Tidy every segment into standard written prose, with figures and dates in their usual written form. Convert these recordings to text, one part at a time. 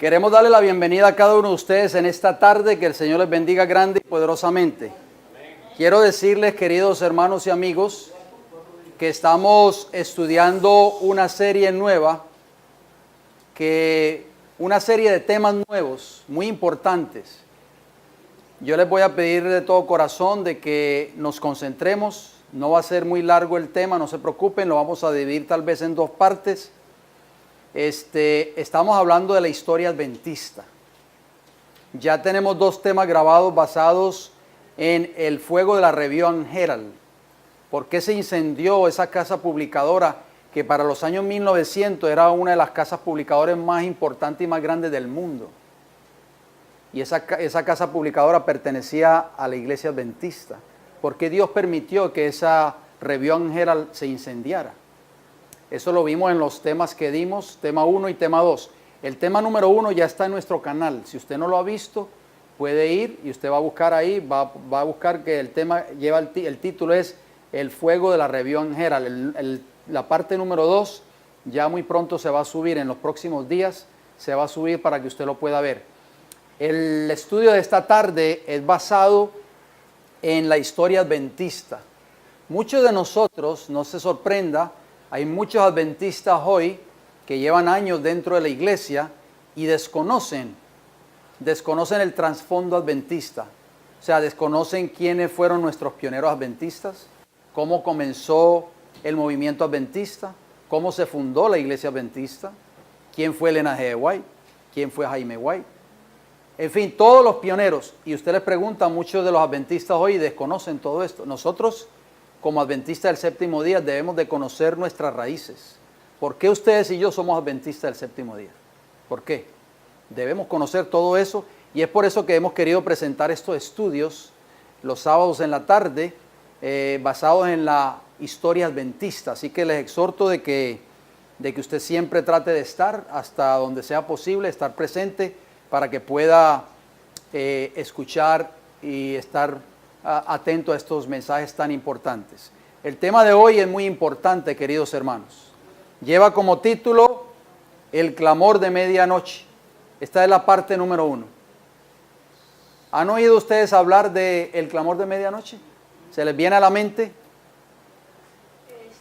Queremos darle la bienvenida a cada uno de ustedes en esta tarde, que el Señor les bendiga grande y poderosamente. Quiero decirles, queridos hermanos y amigos, que estamos estudiando una serie nueva, una serie de temas nuevos, muy importantes. Yo les voy a pedir de todo corazón de que nos concentremos. No va a ser muy largo el tema, no se preocupen, lo vamos a dividir tal vez en dos partes. Estamos hablando de la historia adventista. Ya tenemos dos temas grabados basados en el fuego de la Review Herald. ¿Por qué se incendió esa casa publicadora que para los años 1900 era una de las casas publicadoras más importantes y más grandes del mundo? Y esa casa publicadora pertenecía a la iglesia adventista. ¿Por qué Dios permitió que esa Review Herald se incendiara? Eso lo vimos en los temas que dimos, tema 1 y tema 2. El tema número 1 ya está en nuestro canal. Si usted no lo ha visto, puede ir y usted va a buscar ahí, va a buscar que el tema lleva el título es El fuego de la Review Herald. La parte número 2 ya muy pronto se va a subir, en los próximos días se va a subir para que usted lo pueda ver. El estudio de esta tarde es basado en la historia adventista. Muchos de nosotros, no se sorprenda, hay muchos adventistas hoy que llevan años dentro de la iglesia y desconocen el trasfondo adventista. O sea, desconocen quiénes fueron nuestros pioneros adventistas, cómo comenzó el movimiento adventista, cómo se fundó la iglesia adventista, quién fue Elena G. White, quién fue Jaime White. En fin, todos los pioneros. Y usted les pregunta, muchos de los adventistas hoy desconocen todo esto. Nosotros, como adventistas del séptimo día, debemos de conocer nuestras raíces. ¿Por qué ustedes y yo somos adventistas del séptimo día? ¿Por qué? Debemos conocer todo eso y es por eso que hemos querido presentar estos estudios los sábados en la tarde, basados en la historia adventista. Así que les exhorto de que usted siempre trate de estar hasta donde sea posible, estar presente para que pueda escuchar y estar atento a estos mensajes tan importantes. El tema de hoy es muy importante, queridos hermanos. Lleva como título El clamor de medianoche. Esta es la parte número 1. ¿Han oído ustedes hablar de el clamor de medianoche? ¿Se les viene a la mente?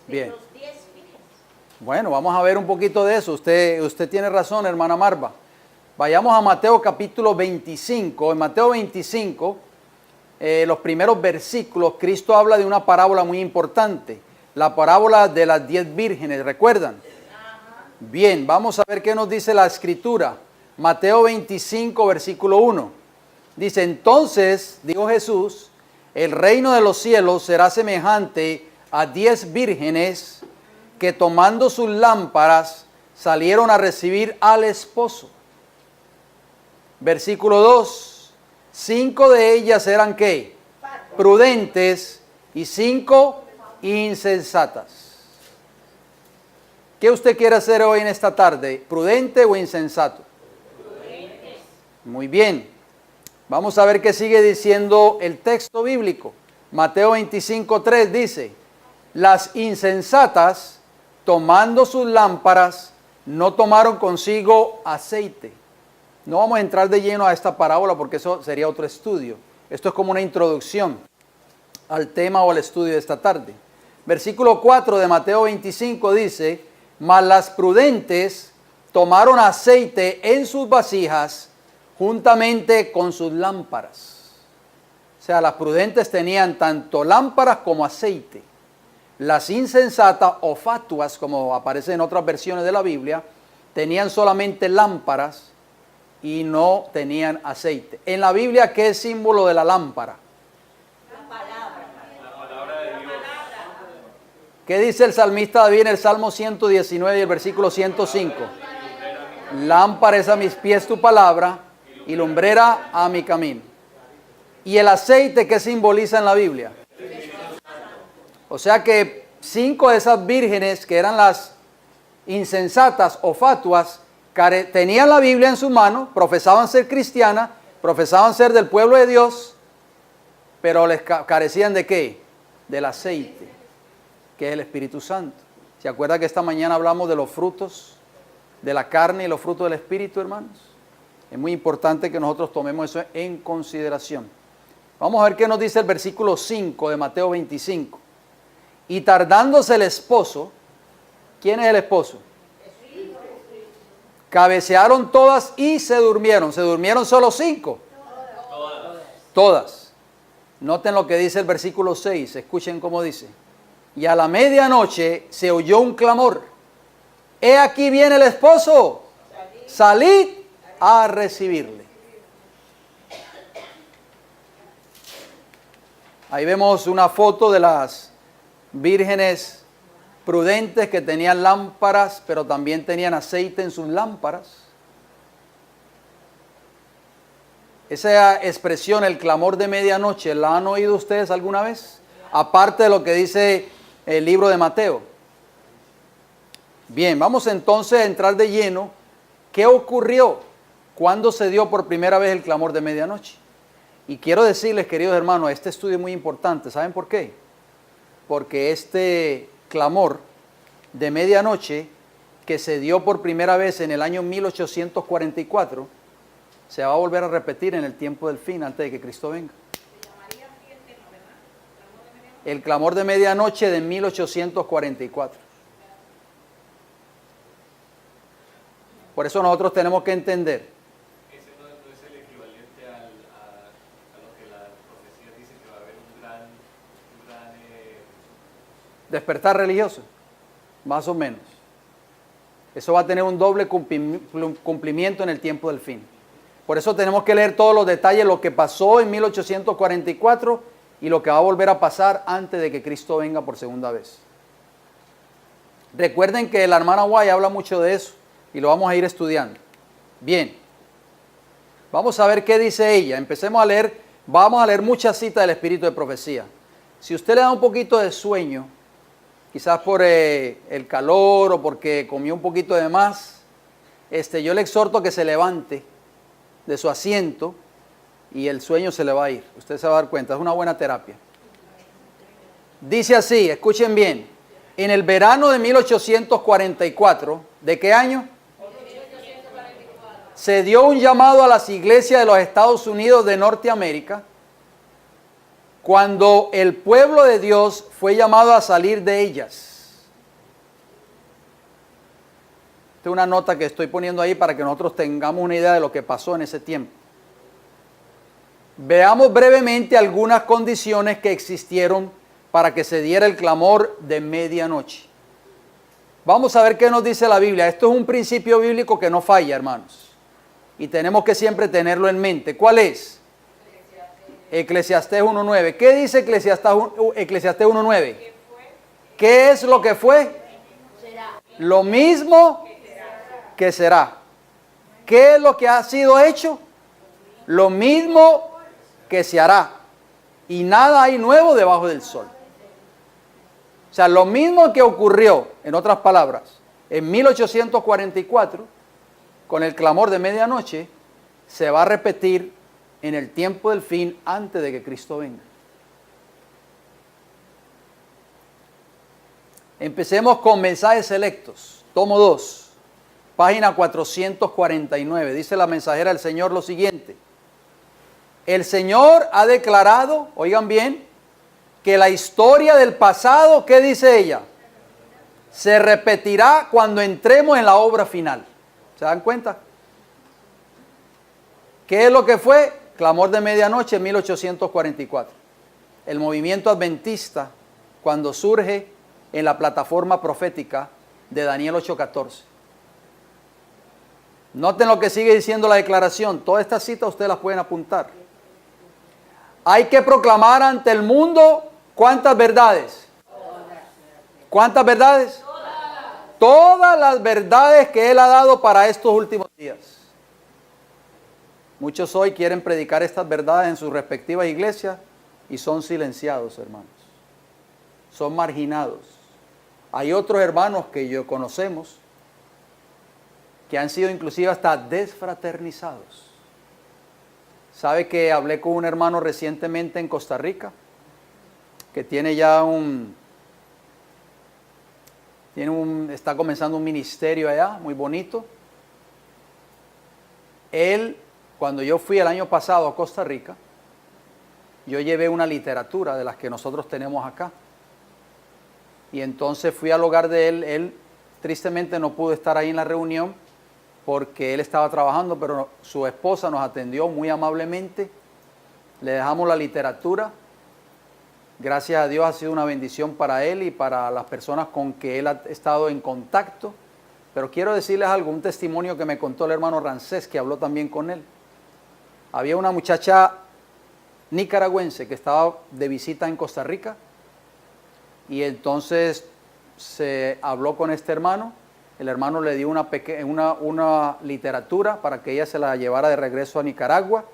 Bien. Bueno, vamos a ver un poquito de eso. Usted tiene razón, hermana Marva. Vayamos a Mateo capítulo 25. En Mateo 25, los primeros versículos, Cristo habla de una parábola muy importante. La parábola de las 10 vírgenes, ¿recuerdan? Bien, vamos a ver qué nos dice la Escritura. Mateo 25, versículo 1. Dice, entonces, dijo Jesús, el reino de los cielos será semejante a 10 vírgenes que tomando sus lámparas salieron a recibir al esposo. Versículo 2. 5 de ellas eran ¿qué? Prudentes y 5 insensatas. ¿Qué usted quiere hacer hoy en esta tarde? ¿Prudente o insensato? Prudente. Muy bien. Vamos a ver qué sigue diciendo el texto bíblico. Mateo 25:3 dice, las insensatas, tomando sus lámparas, no tomaron consigo aceite. No vamos a entrar de lleno a esta parábola porque eso sería otro estudio. Esto es como una introducción al tema o al estudio de esta tarde. Versículo 4 de Mateo 25 dice, mas las prudentes tomaron aceite en sus vasijas juntamente con sus lámparas. O sea, las prudentes tenían tanto lámparas como aceite. Las insensatas o fatuas, como aparece en otras versiones de la Biblia, tenían solamente lámparas y no tenían aceite. En la Biblia, ¿qué es símbolo de la lámpara? La palabra de Dios. ¿Qué dice el salmista David en el Salmo 119 y el versículo 105? Lámpara es a mis pies tu palabra y lumbrera a mi camino. ¿Y el aceite qué simboliza en la Biblia? O sea que 5 de esas vírgenes que eran las insensatas o fatuas tenían la Biblia en sus manos, profesaban ser cristianas, profesaban ser del pueblo de Dios, pero les carecían ¿de qué? Del aceite, que es el Espíritu Santo. ¿Se acuerda que esta mañana hablamos de los frutos de la carne y los frutos del Espíritu, hermanos? Es muy importante que nosotros tomemos eso en consideración. Vamos a ver qué nos dice el versículo 5 de Mateo 25. Y tardándose el esposo, ¿quién es el esposo? Cabecearon todas y se durmieron. ¿Se durmieron solo 5? Todas. Noten lo que dice el versículo 6. Escuchen cómo dice. Y a la medianoche se oyó un clamor. He aquí viene el esposo. Salid a recibirle. Ahí vemos una foto de las vírgenes prudentes que tenían lámparas, pero también tenían aceite en sus lámparas. Esa expresión, el clamor de medianoche, ¿la han oído ustedes alguna vez? Aparte de lo que dice el libro de Mateo. Bien, vamos entonces a entrar de lleno. ¿Qué ocurrió? ¿Cuándo se dio por primera vez el clamor de medianoche? Y quiero decirles, queridos hermanos, este estudio es muy importante. ¿Saben por qué? Porque este clamor de medianoche, que se dio por primera vez en el año 1844, se va a volver a repetir en el tiempo del fin, antes de que Cristo venga. El clamor de medianoche de 1844. Por eso nosotros tenemos que entender. Ese no es el equivalente a lo que la profecía dice, que va a haber un gran despertar religioso, más o menos. Eso va a tener un doble cumplimiento en el tiempo del fin. Por eso tenemos que leer todos los detalles, lo que pasó en 1844 y lo que va a volver a pasar antes de que Cristo venga por segunda vez. Recuerden que la hermana Guay habla mucho de eso y lo vamos a ir estudiando. Bien, vamos a ver qué dice ella. Empecemos a leer, vamos a leer muchas citas del Espíritu de Profecía. Si usted le da un poquito de sueño, quizás por el calor o porque comió un poquito de más, yo le exhorto a que se levante de su asiento y el sueño se le va a ir. Usted se va a dar cuenta, es una buena terapia. Dice así, escuchen bien, en el verano de 1844, ¿de qué año? Se dio un llamado a las iglesias de los Estados Unidos de Norteamérica, cuando el pueblo de Dios fue llamado a salir de ellas. Esta es una nota que estoy poniendo ahí para que nosotros tengamos una idea de lo que pasó en ese tiempo. Veamos brevemente algunas condiciones que existieron para que se diera el clamor de medianoche. Vamos a ver qué nos dice la Biblia. Esto es un principio bíblico que no falla, hermanos. Y tenemos que siempre tenerlo en mente. ¿Cuál es? Eclesiastés 1.9. ¿Qué dice Eclesiastés 1.9? ¿Qué es lo que fue? Lo mismo que será. ¿Qué es lo que ha sido hecho? Lo mismo que se hará. Y nada hay nuevo debajo del sol. O sea, lo mismo que ocurrió, en otras palabras, en 1844, con el clamor de medianoche, se va a repetir en el tiempo del fin antes de que Cristo venga. Empecemos con mensajes selectos. Tomo 2, página 449. Dice la mensajera del Señor lo siguiente. El Señor ha declarado, oigan bien, que la historia del pasado, ¿qué dice ella? Se repetirá cuando entremos en la obra final. ¿Se dan cuenta? ¿Qué es lo que fue? Clamor de medianoche en 1844. El movimiento adventista, cuando surge en la plataforma profética de Daniel 8:14. Noten lo que sigue diciendo la declaración. Todas estas citas ustedes las pueden apuntar. Hay que proclamar ante el mundo, ¿cuántas verdades? ¿Cuántas verdades? Todas las verdades que Él ha dado para estos últimos días. Muchos hoy quieren predicar estas verdades en sus respectivas iglesias y son silenciados, hermanos. Son marginados. Hay otros hermanos que yo conocemos que han sido inclusive hasta desfraternizados. ¿Sabe que hablé con un hermano recientemente en Costa Rica? Que tiene ya está comenzando un ministerio allá, muy bonito. él, cuando yo fui el año pasado a Costa Rica, yo llevé una literatura de las que nosotros tenemos acá. Y entonces fui al hogar de él. Él tristemente no pudo estar ahí en la reunión porque él estaba trabajando, pero su esposa nos atendió muy amablemente. Le dejamos la literatura. Gracias a Dios ha sido una bendición para él y para las personas con que él ha estado en contacto. Pero quiero decirles algo, un testimonio que me contó el hermano Rancés, que habló también con él. Había una muchacha nicaragüense que estaba de visita en Costa Rica y entonces se habló con este hermano. El hermano le dio una literatura para que ella se la llevara de regreso a Nicaragua.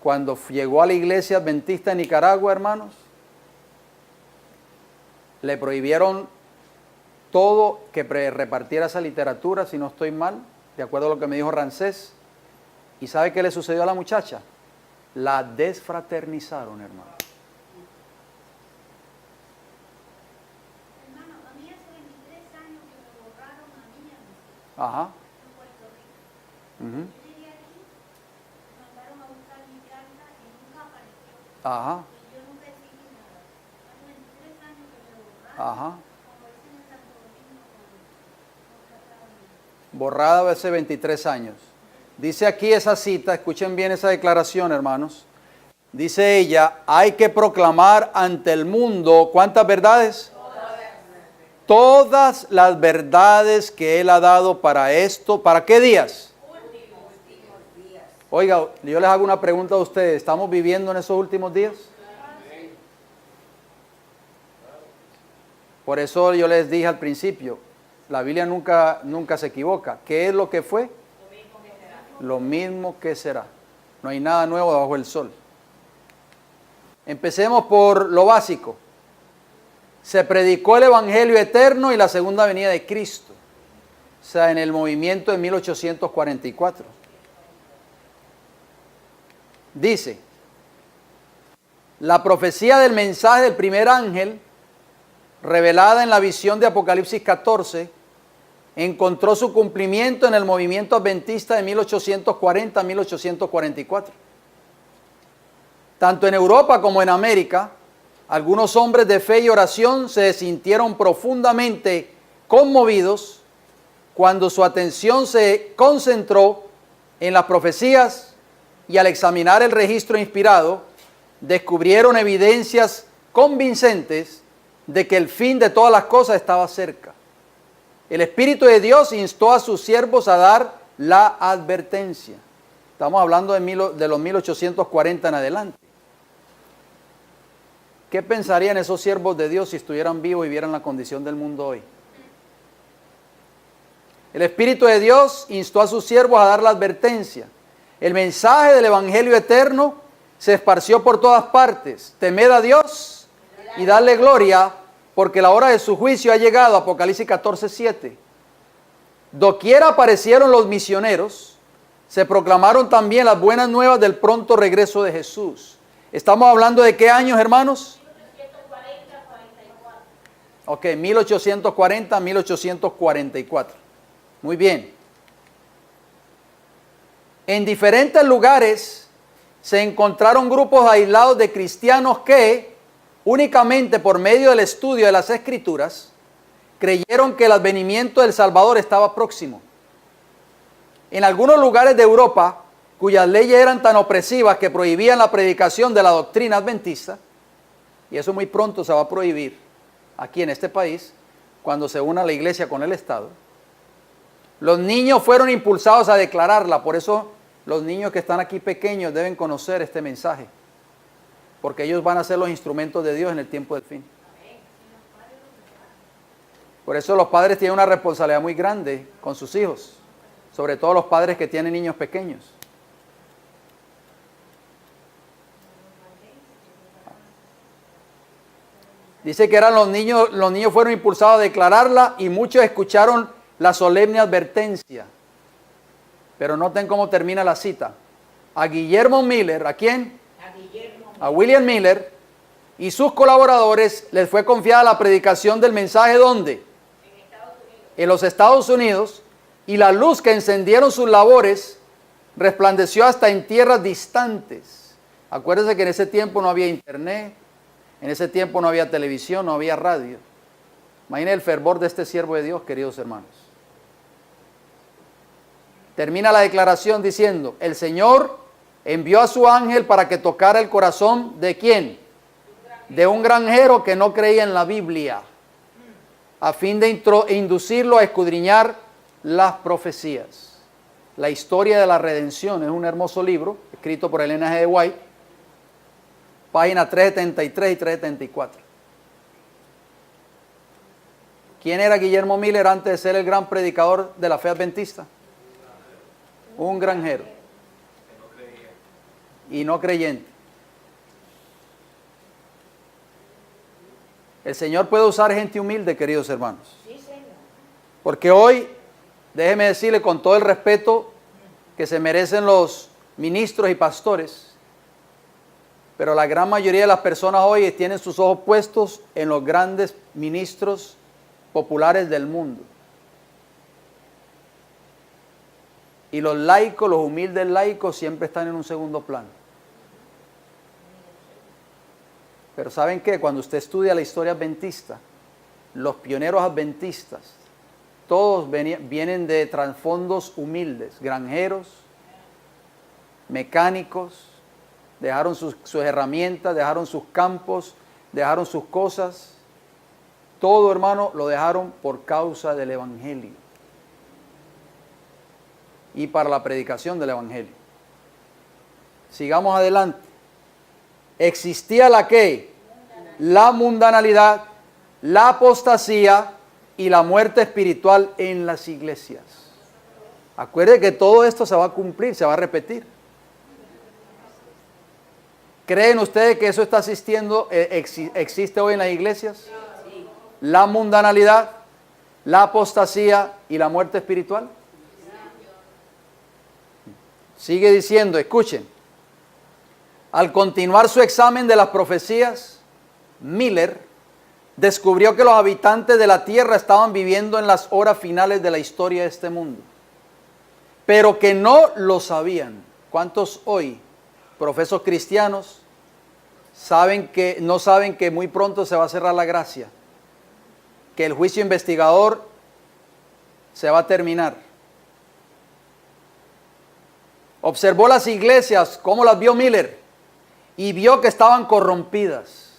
Cuando llegó a la iglesia adventista de Nicaragua, hermanos, le prohibieron todo que repartiera esa literatura, si no estoy mal, de acuerdo a lo que me dijo Rancés. ¿Y sabe qué le sucedió a la muchacha? La desfraternizaron, hermano. Hermano, a mí hace 23 años que me borraron a mí y a mis hijos Ajá. en Puerto Rico. Ujú. Yo llegué aquí, me mandaron a buscar mi carta y nunca apareció. Ajá. Y yo nunca exigí nada. Hace 23 años que me borraron, Ajá. como dicen en Santo Domingo, cuando nos trataban bien. Borrada hace 23 años. Dice aquí esa cita, escuchen bien esa declaración, hermanos. Dice ella, hay que proclamar ante el mundo, ¿cuántas verdades? Todas las verdades que Él ha dado para esto. ¿Para qué días? Últimos días. Oiga, yo les hago una pregunta a ustedes. ¿Estamos viviendo en esos últimos días? Por eso yo les dije al principio, la Biblia nunca se equivoca. ¿Qué es lo que fue? Lo mismo que será. No hay nada nuevo debajo del sol. Empecemos por lo básico. Se predicó el Evangelio eterno y la segunda venida de Cristo. O sea, en el movimiento de 1844. Dice, la profecía del mensaje del primer ángel, revelada en la visión de Apocalipsis 14, encontró su cumplimiento en el movimiento adventista de 1840 a 1844. Tanto en Europa como en América, algunos hombres de fe y oración se sintieron profundamente conmovidos cuando su atención se concentró en las profecías y al examinar el registro inspirado, descubrieron evidencias convincentes de que el fin de todas las cosas estaba cerca. El Espíritu de Dios instó a sus siervos a dar la advertencia. Estamos hablando de los 1840 en adelante. ¿Qué pensarían esos siervos de Dios si estuvieran vivos y vieran la condición del mundo hoy? El Espíritu de Dios instó a sus siervos a dar la advertencia. El mensaje del Evangelio eterno se esparció por todas partes. Temed a Dios y darle gloria, porque la hora de su juicio ha llegado. Apocalipsis 14:7. Doquiera aparecieron los misioneros, se proclamaron también las buenas nuevas del pronto regreso de Jesús. ¿Estamos hablando de qué años, hermanos? 1840-44. Ok, 1840-1844. Muy bien. En diferentes lugares se encontraron grupos aislados de cristianos que, únicamente por medio del estudio de las Escrituras, creyeron que el advenimiento del Salvador estaba próximo. En algunos lugares de Europa, cuyas leyes eran tan opresivas que prohibían la predicación de la doctrina adventista, y eso muy pronto se va a prohibir aquí en este país, cuando se una la iglesia con el Estado, los niños fueron impulsados a declararla. Por eso los niños que están aquí pequeños deben conocer este mensaje, porque ellos van a ser los instrumentos de Dios en el tiempo del fin. Por eso los padres tienen una responsabilidad muy grande con sus hijos, sobre todo los padres que tienen niños pequeños. Dice que eran los niños fueron impulsados a declararla y muchos escucharon la solemne advertencia. Pero noten cómo termina la cita. A Guillermo Miller, ¿a quién? A William Miller y sus colaboradores les fue confiada la predicación del mensaje, ¿dónde? En los Estados Unidos, y la luz que encendieron sus labores resplandeció hasta en tierras distantes. Acuérdense que en ese tiempo no había internet, en ese tiempo no había televisión, no había radio. Imaginen el fervor de este siervo de Dios, queridos hermanos. Termina la declaración diciendo, el Señor envió a su ángel para que tocara el corazón ¿de quién? De un granjero que no creía en la Biblia, a fin de inducirlo a escudriñar las profecías. La historia de la redención es un hermoso libro, escrito por Elena G. White, páginas 373 y 374. ¿Quién era Guillermo Miller antes de ser el gran predicador de la fe adventista? Un granjero. Y no creyente. El Señor puede usar gente humilde, queridos hermanos. Porque hoy, déjeme decirle con todo el respeto que se merecen los ministros y pastores, pero la gran mayoría de las personas hoy tienen sus ojos puestos en los grandes ministros populares del mundo. Y los laicos, los humildes laicos, siempre están en un segundo plano. Pero ¿saben qué? Cuando usted estudia la historia adventista, los pioneros adventistas, todos vienen de trasfondos humildes, granjeros, mecánicos, dejaron sus herramientas, dejaron sus campos, dejaron sus cosas. Todo, hermano, lo dejaron por causa del Evangelio y para la predicación del Evangelio. Sigamos adelante. Existía la ¿qué? La mundanalidad, la apostasía y la muerte espiritual en las iglesias. Acuerde que todo esto se va a cumplir, se va a repetir. ¿Creen ustedes que eso está existe hoy en las iglesias? La mundanalidad, la apostasía y la muerte espiritual. Sigue diciendo, escuchen. Al continuar su examen de las profecías, Miller descubrió que los habitantes de la tierra estaban viviendo en las horas finales de la historia de este mundo, pero que no lo sabían. ¿Cuántos hoy, profesos cristianos, no saben que muy pronto se va a cerrar la gracia? Que el juicio investigador se va a terminar. Observó las iglesias, ¿cómo las vio Miller? Y vio que estaban corrompidas,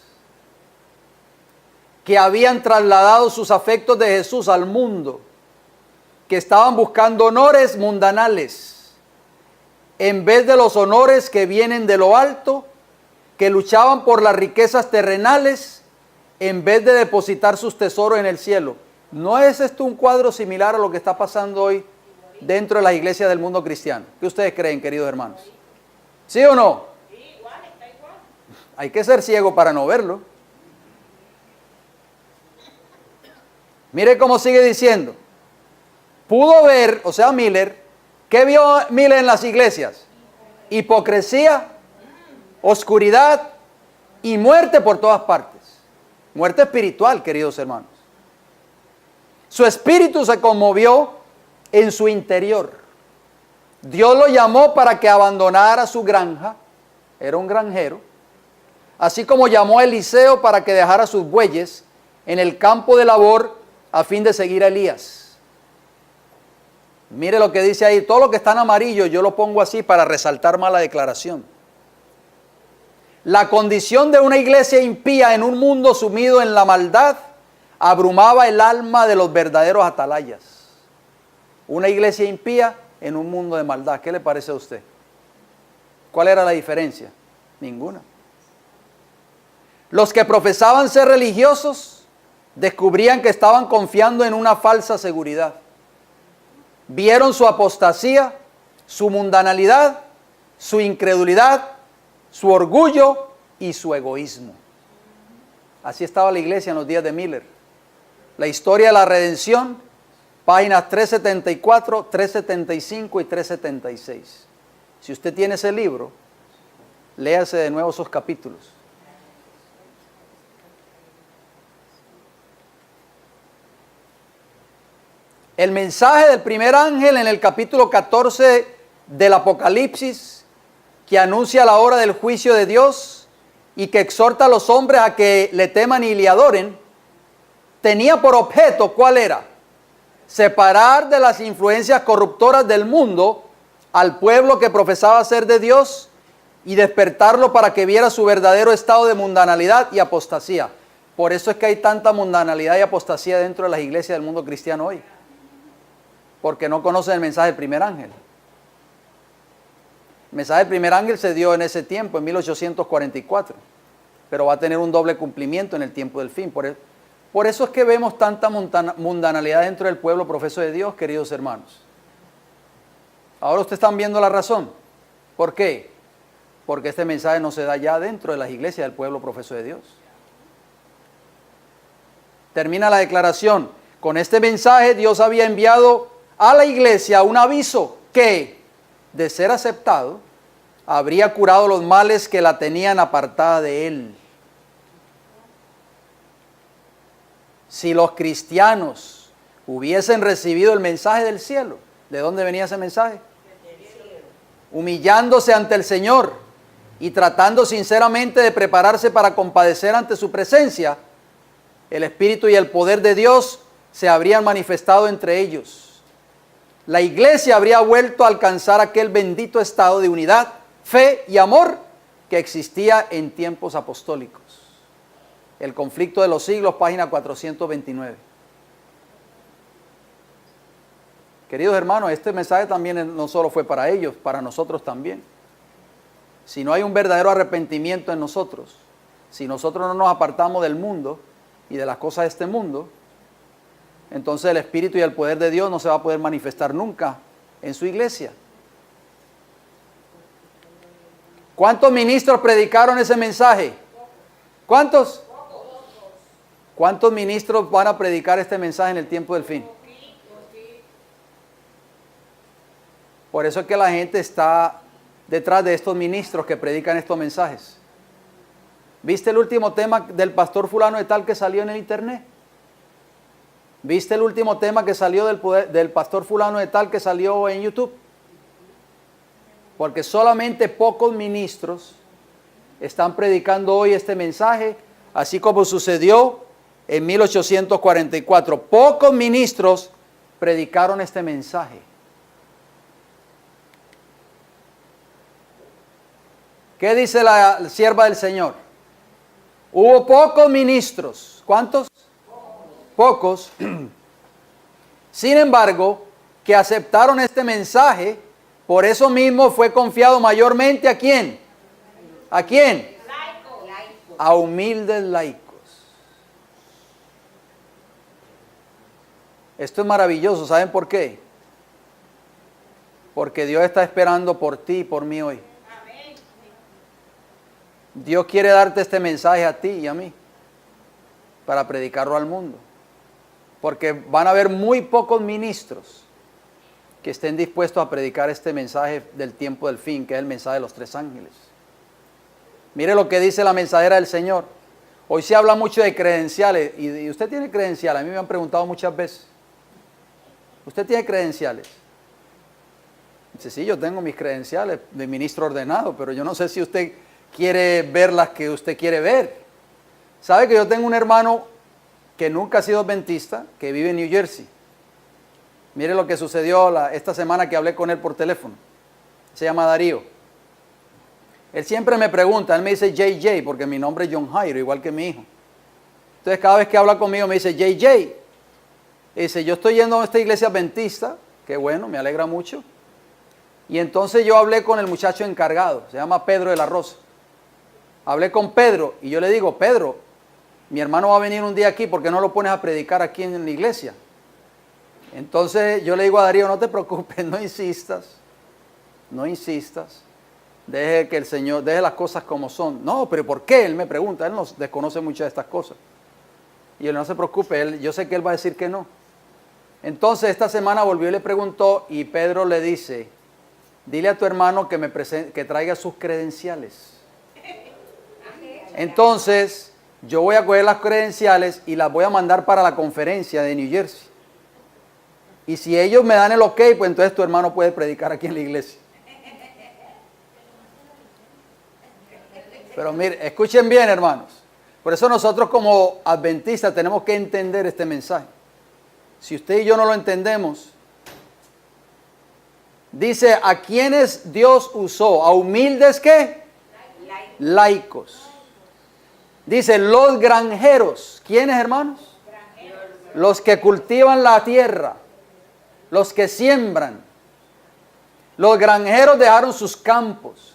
que habían trasladado sus afectos de Jesús al mundo, que estaban buscando honores mundanales, en vez de los honores que vienen de lo alto, que luchaban por las riquezas terrenales, en vez de depositar sus tesoros en el cielo. ¿No es esto un cuadro similar a lo que está pasando hoy dentro de la iglesia del mundo cristiano? ¿Qué ustedes creen, queridos hermanos? ¿Sí o no? Hay que ser ciego para no verlo. Mire cómo sigue diciendo. Pudo ver, o sea Miller, ¿qué vio Miller en las iglesias? Hipocresía, oscuridad y muerte por todas partes. Muerte espiritual, queridos hermanos. Su espíritu se conmovió en su interior. Dios lo llamó para que abandonara su granja. Era un granjero. Así como llamó a Eliseo para que dejara sus bueyes en el campo de labor a fin de seguir a Elías. Mire lo que dice ahí. Todo lo que está en amarillo yo lo pongo así para resaltar más la declaración. La condición de una iglesia impía en un mundo sumido en la maldad abrumaba el alma de los verdaderos atalayas. Una iglesia impía en un mundo de maldad. ¿Qué le parece a usted? ¿Cuál era la diferencia? Ninguna. Los que profesaban ser religiosos descubrían que estaban confiando en una falsa seguridad. Vieron su apostasía, su mundanalidad, su incredulidad, su orgullo y su egoísmo. Así estaba la iglesia en los días de Miller. La historia de la redención, páginas 374, 375 y 376. Si usted tiene ese libro, léase de nuevo esos capítulos. El mensaje del primer ángel en el capítulo 14 del Apocalipsis, que anuncia la hora del juicio de Dios y que exhorta a los hombres a que le teman y le adoren, tenía por objeto, ¿cuál era? Separar de las influencias corruptoras del mundo al pueblo que profesaba ser de Dios y despertarlo para que viera su verdadero estado de mundanalidad y apostasía. Por eso es que hay tanta mundanalidad y apostasía dentro de las iglesias del mundo cristiano hoy, porque no conocen el mensaje del primer ángel. El mensaje del primer ángel se dio en ese tiempo, en 1844, pero va a tener un doble cumplimiento en el tiempo del fin. Por eso es que vemos tanta mundanalidad dentro del pueblo profeso de Dios, queridos hermanos. Ahora ustedes están viendo la razón. ¿Por qué? Porque este mensaje no se da ya dentro de las iglesias del pueblo profeso de Dios. Termina la declaración. Con este mensaje Dios había enviado a la iglesia un aviso que, de ser aceptado, habría curado los males que la tenían apartada de Él. Si los cristianos hubiesen recibido el mensaje del cielo, ¿de dónde venía ese mensaje? Humillándose ante el Señor y tratando sinceramente de prepararse para compadecer ante su presencia, el Espíritu y el poder de Dios se habrían manifestado entre ellos. La iglesia habría vuelto a alcanzar aquel bendito estado de unidad, fe y amor que existía en tiempos apostólicos. El conflicto de los siglos, página 429. Queridos hermanos, este mensaje también no solo fue para ellos, para nosotros también. Si no hay un verdadero arrepentimiento en nosotros, si nosotros no nos apartamos del mundo y de las cosas de este mundo, entonces el Espíritu y el poder de Dios no se va a poder manifestar nunca en su iglesia. ¿Cuántos ministros predicaron ese mensaje? ¿Cuántos? ¿Cuántos ministros van a predicar este mensaje en el tiempo del fin? Por eso es que la gente está detrás de estos ministros que predican estos mensajes. ¿Viste el último tema del pastor fulano de tal que salió en el internet? ¿Viste el último tema que salió del pastor fulano de tal que salió en YouTube? Porque solamente pocos ministros están predicando hoy este mensaje, así como sucedió en 1844. Pocos ministros predicaron este mensaje. ¿Qué dice la sierva del Señor? Hubo pocos ministros. ¿Cuántos? Pocos. Sin embargo, que aceptaron este mensaje, por eso mismo fue confiado mayormente ¿a quién? ¿A quién? A humildes laicos. Esto es maravilloso, ¿saben por qué? Porque Dios está esperando por ti y por mí hoy. Dios quiere darte este mensaje a ti y a mí para predicarlo al mundo. Porque van a haber muy pocos ministros que estén dispuestos a predicar este mensaje del tiempo del fin, que es el mensaje de los tres ángeles. Mire lo que dice la mensajera del Señor. Hoy se habla mucho de credenciales. ¿Y usted tiene credenciales? A mí me han preguntado muchas veces. ¿Usted tiene credenciales? Dice, sí, yo tengo mis credenciales de ministro ordenado, pero yo no sé si usted quiere ver las que usted quiere ver. ¿Sabe que yo tengo un hermano que nunca ha sido adventista, que vive en New Jersey? Mire lo que sucedió esta semana que hablé con él por teléfono. Se llama Darío. Él siempre me pregunta, él me dice JJ, porque mi nombre es John Jairo, igual que mi hijo. Entonces cada vez que habla conmigo me dice JJ. Y dice, yo estoy yendo a esta iglesia adventista, que bueno, me alegra mucho. Y entonces yo hablé con el muchacho encargado, se llama Pedro de la Rosa. Hablé con Pedro y yo le digo, Pedro, mi hermano va a venir un día aquí, ¿por qué no lo pones a predicar aquí en la iglesia? Entonces yo le digo a Darío, no te preocupes, no insistas, deje que el Señor, deje las cosas como son. No, pero ¿por qué? Él me pregunta, él no desconoce muchas de estas cosas. Y él no se preocupe, yo sé que él va a decir que no. Entonces esta semana volvió y le preguntó y Pedro le dice, dile a tu hermano que traiga sus credenciales. Entonces yo voy a coger las credenciales y las voy a mandar para la conferencia de New Jersey. Y si ellos me dan el ok, pues entonces tu hermano puede predicar aquí en la iglesia. Pero mire, escuchen bien, hermanos. Por eso nosotros como adventistas tenemos que entender este mensaje. Si usted y yo no lo entendemos, dice, ¿a quiénes Dios usó? ¿A humildes qué? Laicos. Dice, los granjeros. ¿Quiénes, hermanos? Los que cultivan la tierra. Los que siembran. Los granjeros dejaron sus campos.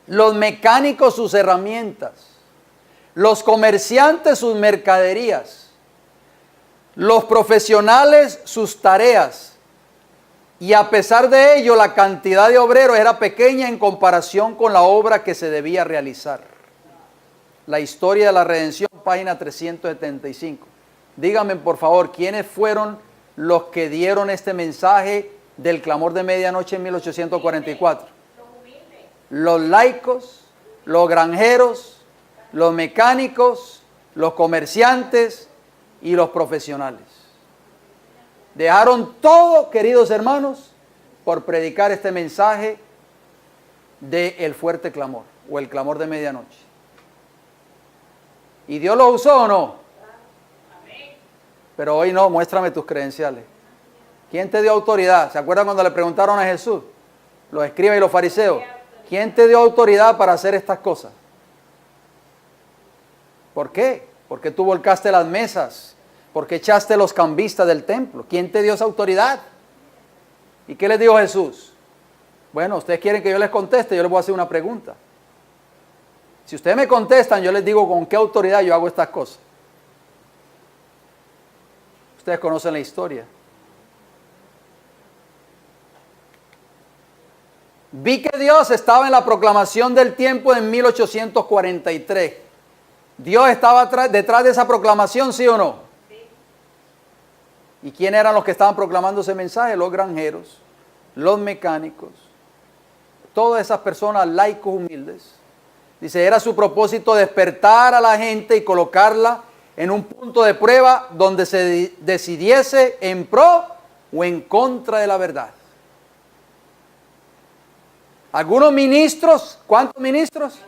Los mecánicos sus herramientas. Los comerciantes sus mercaderías. Los profesionales sus tareas. Y a pesar de ello, la cantidad de obreros era pequeña en comparación con la obra que se debía realizar. La historia de la redención, página 375. Díganme, por favor, ¿quiénes fueron los que dieron este mensaje del clamor de medianoche en 1844? Los laicos, los granjeros, los mecánicos, los comerciantes y los profesionales. Dejaron todo, queridos hermanos, por predicar este mensaje del fuerte clamor o el clamor de medianoche. ¿Y Dios lo usó o no? Pero hoy no, muéstrame tus credenciales. ¿Quién te dio autoridad? ¿Se acuerdan cuando le preguntaron a Jesús? Los escribas y los fariseos. ¿Quién te dio autoridad para hacer estas cosas? ¿Por qué? Porque tú volcaste las mesas. Porque echaste los cambistas del templo. ¿Quién te dio esa autoridad? ¿Y qué les dijo Jesús? Bueno, ustedes quieren que yo les conteste, yo les voy a hacer una pregunta. Si ustedes me contestan, yo les digo con qué autoridad yo hago estas cosas. Ustedes conocen la historia. Vi que Dios estaba en la proclamación del tiempo en 1843. ¿Dios estaba detrás de esa proclamación, sí o no? ¿Y quién eran los que estaban proclamando ese mensaje? Los granjeros, los mecánicos, todas esas personas laicos humildes. Dice, era su propósito despertar a la gente y colocarla en un punto de prueba donde se decidiese en pro o en contra de la verdad. Algunos ministros, ¿cuántos ministros?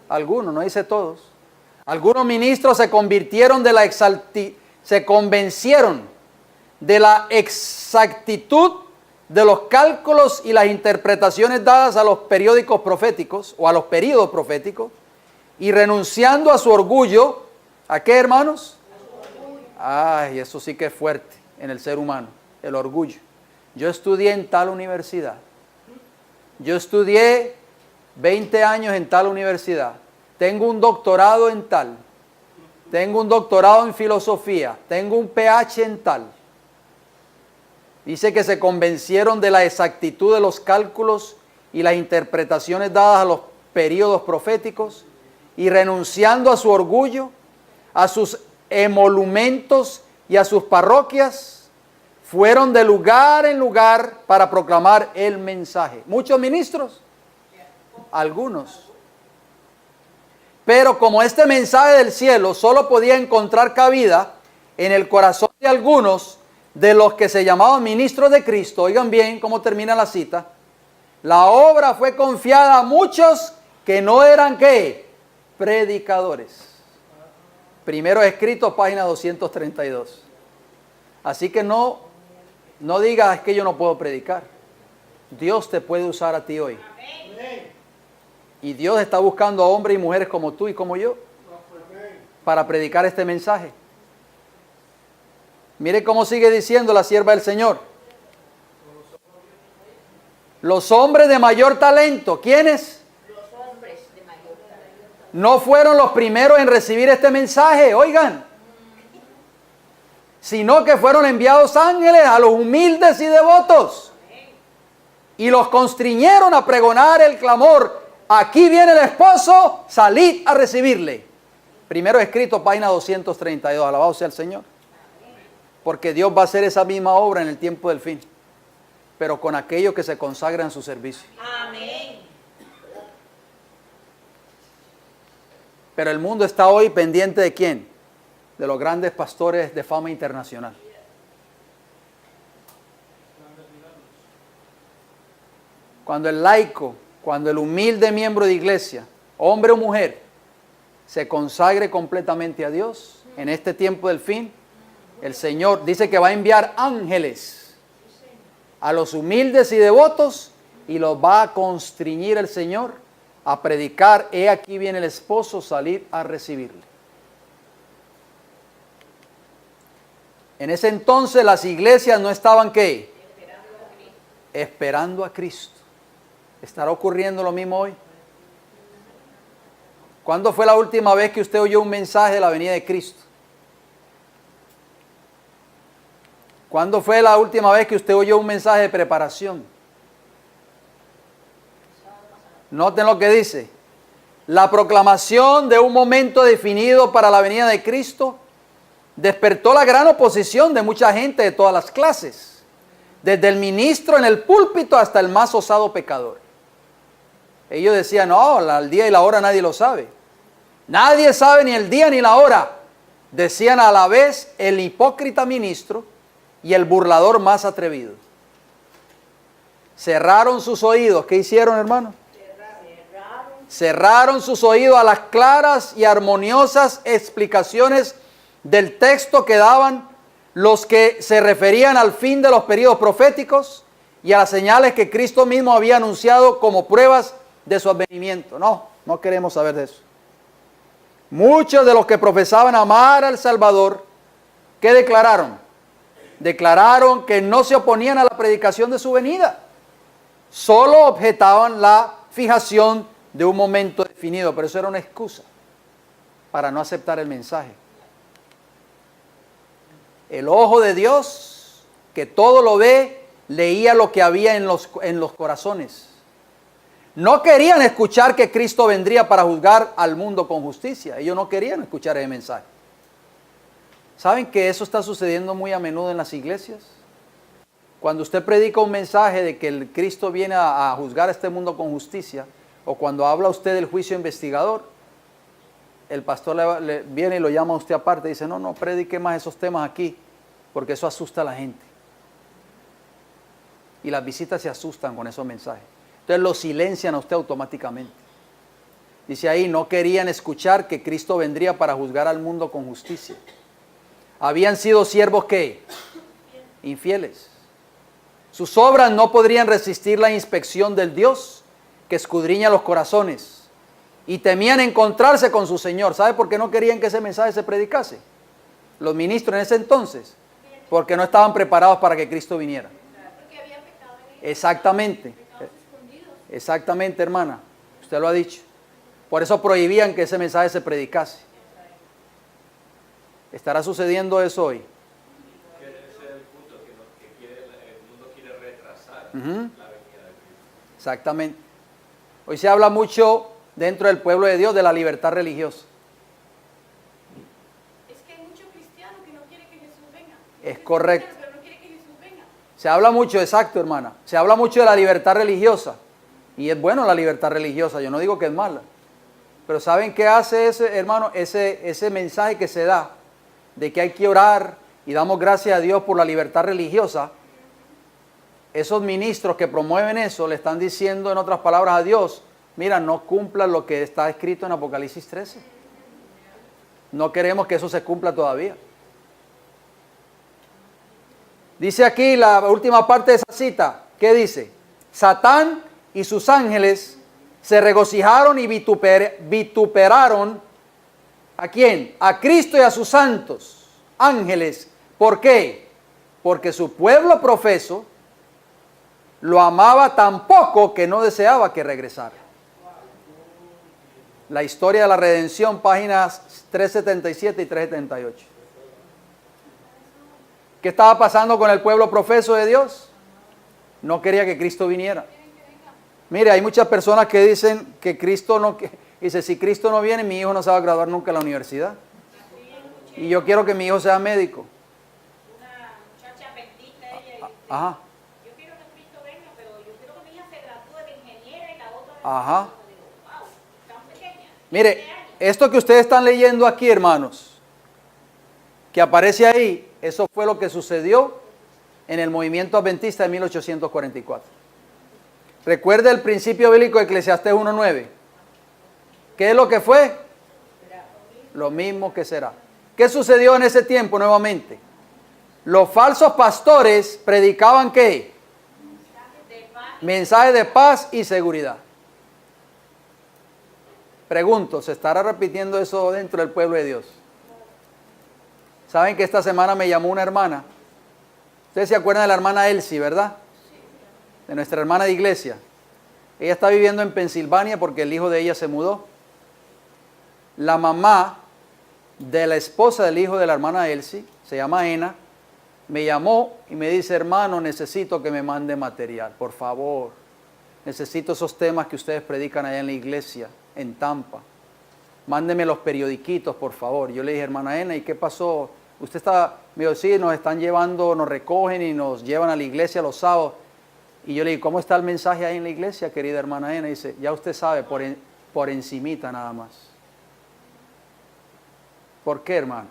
Algunos, no dice todos. Algunos ministros se convirtieron se convencieron de la exactitud de los cálculos y las interpretaciones dadas a los periódicos proféticos o a los períodos proféticos y renunciando a su orgullo, ¿a qué, hermanos? Ay, eso sí que es fuerte en el ser humano, el orgullo. Yo estudié en tal universidad. Yo estudié 20 años en tal universidad. Tengo un doctorado en tal. Tengo un doctorado en filosofía. Tengo un PH en tal. Dice que se convencieron de la exactitud de los cálculos y las interpretaciones dadas a los períodos proféticos y renunciando a su orgullo, a sus emolumentos y a sus parroquias, fueron de lugar en lugar para proclamar el mensaje. ¿Muchos ministros? Algunos. Pero como este mensaje del cielo solo podía encontrar cabida en el corazón de algunos de los que se llamaban ministros de Cristo, oigan bien cómo termina la cita, la obra fue confiada a muchos que no eran, ¿qué? Predicadores. Primero escrito, página 232. Así que no digas, es que yo no puedo predicar. Dios te puede usar a ti hoy. Y Dios está buscando a hombres y mujeres como tú y como yo para predicar este mensaje. Mire cómo sigue diciendo la sierva del Señor. Los hombres de mayor talento, ¿quiénes? Los hombres de mayor talento. No fueron los primeros en recibir este mensaje, oigan. Sino que fueron enviados ángeles a los humildes y devotos. Y los constriñeron a pregonar el clamor. Aquí viene el esposo, salid a recibirle. Primero escrito, página 232. Alabado sea el Señor. Porque Dios va a hacer esa misma obra en el tiempo del fin. Pero con aquellos que se consagran en su servicio. Amén. Pero el mundo está hoy pendiente ¿de quién? De los grandes pastores de fama internacional. Cuando el laico, cuando el humilde miembro de iglesia, hombre o mujer, se consagre completamente a Dios en este tiempo del fin, el Señor dice que va a enviar ángeles a los humildes y devotos y los va a constriñir el Señor a predicar, he aquí viene el esposo, salir a recibirle. En ese entonces las iglesias no estaban ¿qué? Esperando a Cristo. ¿Estará ocurriendo lo mismo hoy? ¿Cuándo fue la última vez que usted oyó un mensaje de la venida de Cristo? ¿Cuándo fue la última vez que usted oyó un mensaje de preparación? Noten lo que dice. La proclamación de un momento definido para la venida de Cristo despertó la gran oposición de mucha gente de todas las clases, desde el ministro en el púlpito hasta el más osado pecador. Ellos decían, no, el día y la hora nadie lo sabe. Nadie sabe ni el día ni la hora. Decían a la vez el hipócrita ministro y el burlador más atrevido. Cerraron sus oídos. ¿Qué hicieron, hermano? Cerraron sus oídos a las claras y armoniosas explicaciones del texto que daban los que se referían al fin de los periodos proféticos y a las señales que Cristo mismo había anunciado como pruebas de su advenimiento. No queremos saber de eso. Muchos de los que profesaban amar al Salvador, ¿qué declararon? Declararon que no se oponían a la predicación de su venida. Solo objetaban la fijación de un momento definido, pero eso era una excusa para no aceptar el mensaje. El ojo de Dios, que todo lo ve, leía lo que había en los corazones. No querían escuchar que Cristo vendría para juzgar al mundo con justicia. Ellos no querían escuchar ese mensaje. ¿Saben que eso está sucediendo muy a menudo en las iglesias? Cuando usted predica un mensaje de que el Cristo viene a juzgar a este mundo con justicia, o cuando habla usted del juicio investigador, el pastor le viene y lo llama a usted aparte y dice, no predique más esos temas aquí, porque eso asusta a la gente. Y las visitas se asustan con esos mensajes. Entonces lo silencian a usted automáticamente. Dice ahí, no querían escuchar que Cristo vendría para juzgar al mundo con justicia. Habían sido siervos ¿qué? Infieles. Sus obras no podrían resistir la inspección del Dios que escudriña los corazones. Y temían encontrarse con su Señor. ¿Sabe por qué no querían que ese mensaje se predicase? Los ministros en ese entonces. Porque no estaban preparados para que Cristo viniera. Porque había pecado en ellos. Exactamente. Pecados escondidos. Exactamente, hermana. Usted lo ha dicho. Por eso prohibían que ese mensaje se predicase. ¿Estará sucediendo eso hoy? Ese es el punto, el mundo quiere retrasar la venida de Cristo. Exactamente. Hoy se habla mucho dentro del pueblo de Dios de la libertad religiosa. Es que hay muchos cristianos que no quieren que Jesús venga. Es correcto. Pero no quieren que Jesús venga. Se habla mucho, exacto, hermana. Se habla mucho de la libertad religiosa. Y es bueno la libertad religiosa, yo no digo que es mala. Pero ¿saben qué hace ese, hermano? Ese mensaje que se da de que hay que orar y damos gracias a Dios por la libertad religiosa. Esos ministros que promueven eso le están diciendo en otras palabras a Dios, mira, no cumplan lo que está escrito en Apocalipsis 13. No queremos que eso se cumpla todavía. Dice aquí la última parte de esa cita, ¿qué dice? Satán y sus ángeles se regocijaron y vituperaron ¿a quién? A Cristo y a sus santos ángeles. ¿Por qué? Porque su pueblo profeso lo amaba tan poco que no deseaba que regresara. La historia de la redención, páginas 377 y 378. ¿Qué estaba pasando con el pueblo profeso de Dios? No quería que Cristo viniera. Mire, hay muchas personas que dicen que Cristo no... Dice, si Cristo no viene, mi hijo no se va a graduar nunca en la universidad. Y yo quiero que mi hijo sea médico. Una muchacha bendita, ella dice, Ajá, yo quiero que Cristo venga, pero yo quiero que mi hija se gradúe de ingeniera y la otra de ajá. Yo digo, wow, tan pequeña. Mire, 15 años. esto que ustedes están leyendo aquí, hermanos, que aparece ahí, eso fue lo que sucedió en el movimiento adventista de 1844. Recuerde el principio bíblico de Eclesiastés 1:9. ¿Qué es lo que fue? Lo mismo que será. ¿Qué sucedió en ese tiempo nuevamente? Los falsos pastores predicaban ¿qué? Mensajes de paz y seguridad. Pregunto, ¿se estará repitiendo eso dentro del pueblo de Dios? ¿Saben que esta semana me llamó una hermana? Ustedes se acuerdan de la hermana Elsie, ¿verdad? De nuestra hermana de iglesia. Ella está viviendo en Pensilvania porque el hijo de ella se mudó. La mamá de la esposa del hijo de la hermana Elsie, se llama Ena, me llamó y me dice, hermano, necesito que me mande material, por favor. Necesito esos temas que ustedes predican allá en la iglesia, en Tampa. Mándeme los periodiquitos, por favor. Yo le dije, hermana Ena, ¿y qué pasó? Usted está, me dijo, sí, nos están llevando, nos recogen y nos llevan a la iglesia los sábados. Y yo le dije, ¿cómo está el mensaje ahí en la iglesia, querida hermana Ena? Y dice, ya usted sabe, por encimita nada más. ¿Por qué, hermanos?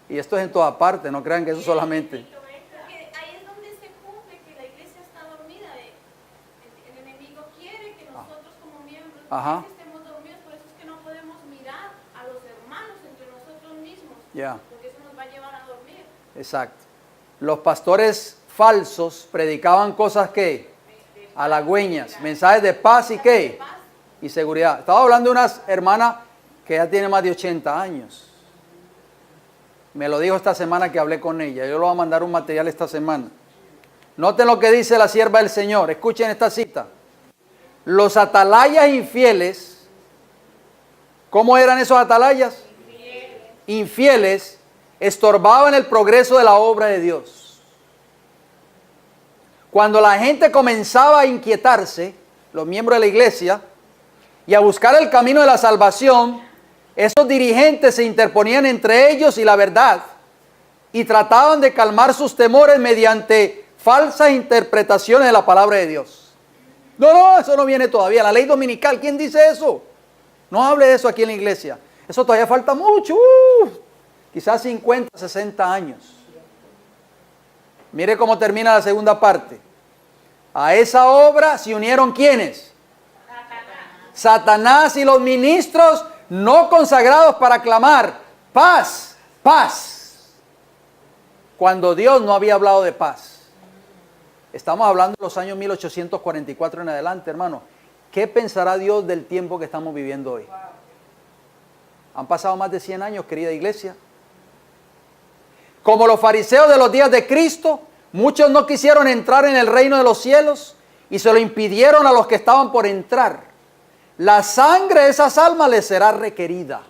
Y esto es en toda parte, no crean que eso solamente. Porque ahí es donde se cumple que la iglesia está dormida. El enemigo quiere que nosotros como miembros de la Ajá. iglesia estemos dormidos, por eso es que no podemos mirar a los hermanos entre nosotros mismos, Ya. porque eso nos va a llevar a dormir. Exacto. Los pastores falsos predicaban cosas que halagüeñas, mensajes de paz y qué, y seguridad. Estaba hablando de una hermana que ya tiene más de 80 años. Me lo dijo esta semana que hablé con ella. Yo le voy a mandar un material esta semana. Noten lo que dice la sierva del Señor. Escuchen esta cita. Los atalayas infieles, ¿cómo eran esos atalayas? Infieles, estorbaban el progreso de la obra de Dios. Cuando la gente comenzaba a inquietarse, los miembros de la iglesia, y a buscar el camino de la salvación, esos dirigentes se interponían entre ellos y la verdad y trataban de calmar sus temores mediante falsas interpretaciones de la palabra de Dios. No, eso no viene todavía. La ley dominical, ¿quién dice eso? No hable de eso aquí en la iglesia. Eso todavía falta mucho. Quizás 50, 60 años. Mire cómo termina la segunda parte. A esa obra se unieron ¿quiénes? Satanás y los ministros no consagrados para clamar paz, paz, cuando Dios no había hablado de paz. Estamos hablando de los años 1844 en adelante, hermano. ¿Qué pensará Dios del tiempo que estamos viviendo hoy? Han pasado más de 100 años, querida iglesia. Como los fariseos de los días de Cristo, muchos no quisieron entrar en el reino de los cielos y se lo impidieron a los que estaban por entrar. La sangre de esas almas les será requerida.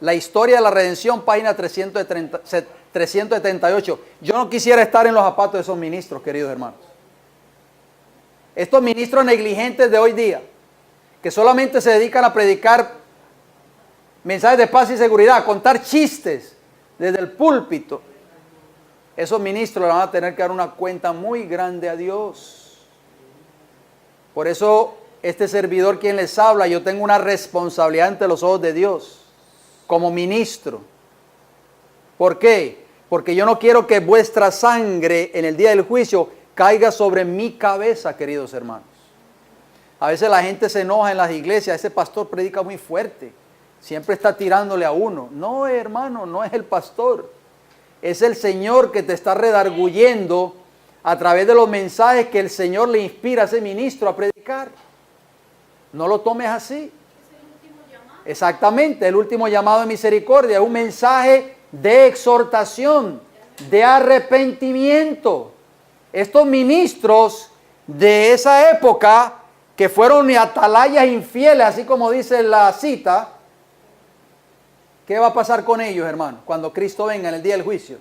La historia de la redención, página 378. Yo no quisiera estar en los zapatos de esos ministros, queridos hermanos. Estos ministros negligentes de hoy día, que solamente se dedican a predicar mensajes de paz y seguridad, a contar chistes desde el púlpito. Esos ministros le van a tener que dar una cuenta muy grande a Dios. Por eso este servidor quien les habla, yo tengo una responsabilidad ante los ojos de Dios, como ministro. ¿Por qué? Porque yo no quiero que vuestra sangre en el día del juicio caiga sobre mi cabeza, queridos hermanos. A veces la gente se enoja en las iglesias, ese pastor predica muy fuerte, siempre está tirándole a uno. No, hermano, no es el pastor, es el Señor que te está redarguyendo a través de los mensajes que el Señor le inspira a ese ministro a predicar. No lo tomes así. Es el último llamado. Exactamente, el último llamado de misericordia, un mensaje de exhortación, de arrepentimiento. Estos ministros de esa época, que fueron atalayas infieles, así como dice la cita, ¿qué va a pasar con ellos, hermano, cuando Cristo venga en el día del juicio?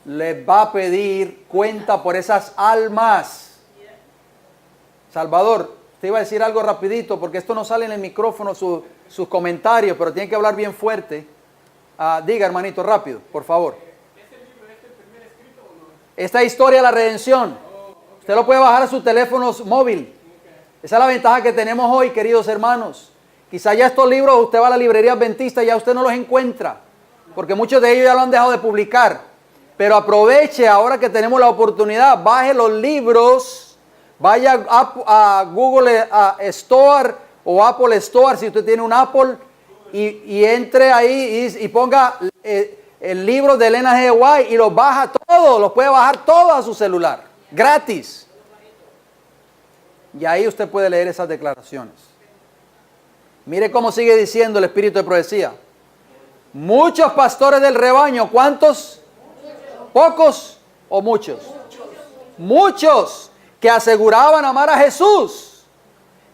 Les va a pedir cuenta por esas almas. Salvador, te iba a decir algo rapidito, porque esto no sale en el micrófono, sus comentarios, pero tiene que hablar bien fuerte. Diga, hermanito, rápido, por favor. Esta historia de la redención, usted lo puede bajar a su teléfono móvil. Esa es la ventaja que tenemos hoy, queridos hermanos. Quizá ya estos libros, usted va a la librería adventista y ya usted no los encuentra, porque muchos de ellos ya lo han dejado de publicar. Pero aproveche ahora que tenemos la oportunidad, baje los libros, vaya a Google Store o Apple Store, si usted tiene un Apple, y entre ahí y ponga el libro de Elena G. White y los baja todos, los puede bajar todos a su celular, gratis. Y ahí usted puede leer esas declaraciones. Mire cómo sigue diciendo el espíritu de profecía. Muchos pastores del rebaño, ¿cuántos? ¿Pocos o muchos? Muchos que aseguraban amar a Jesús,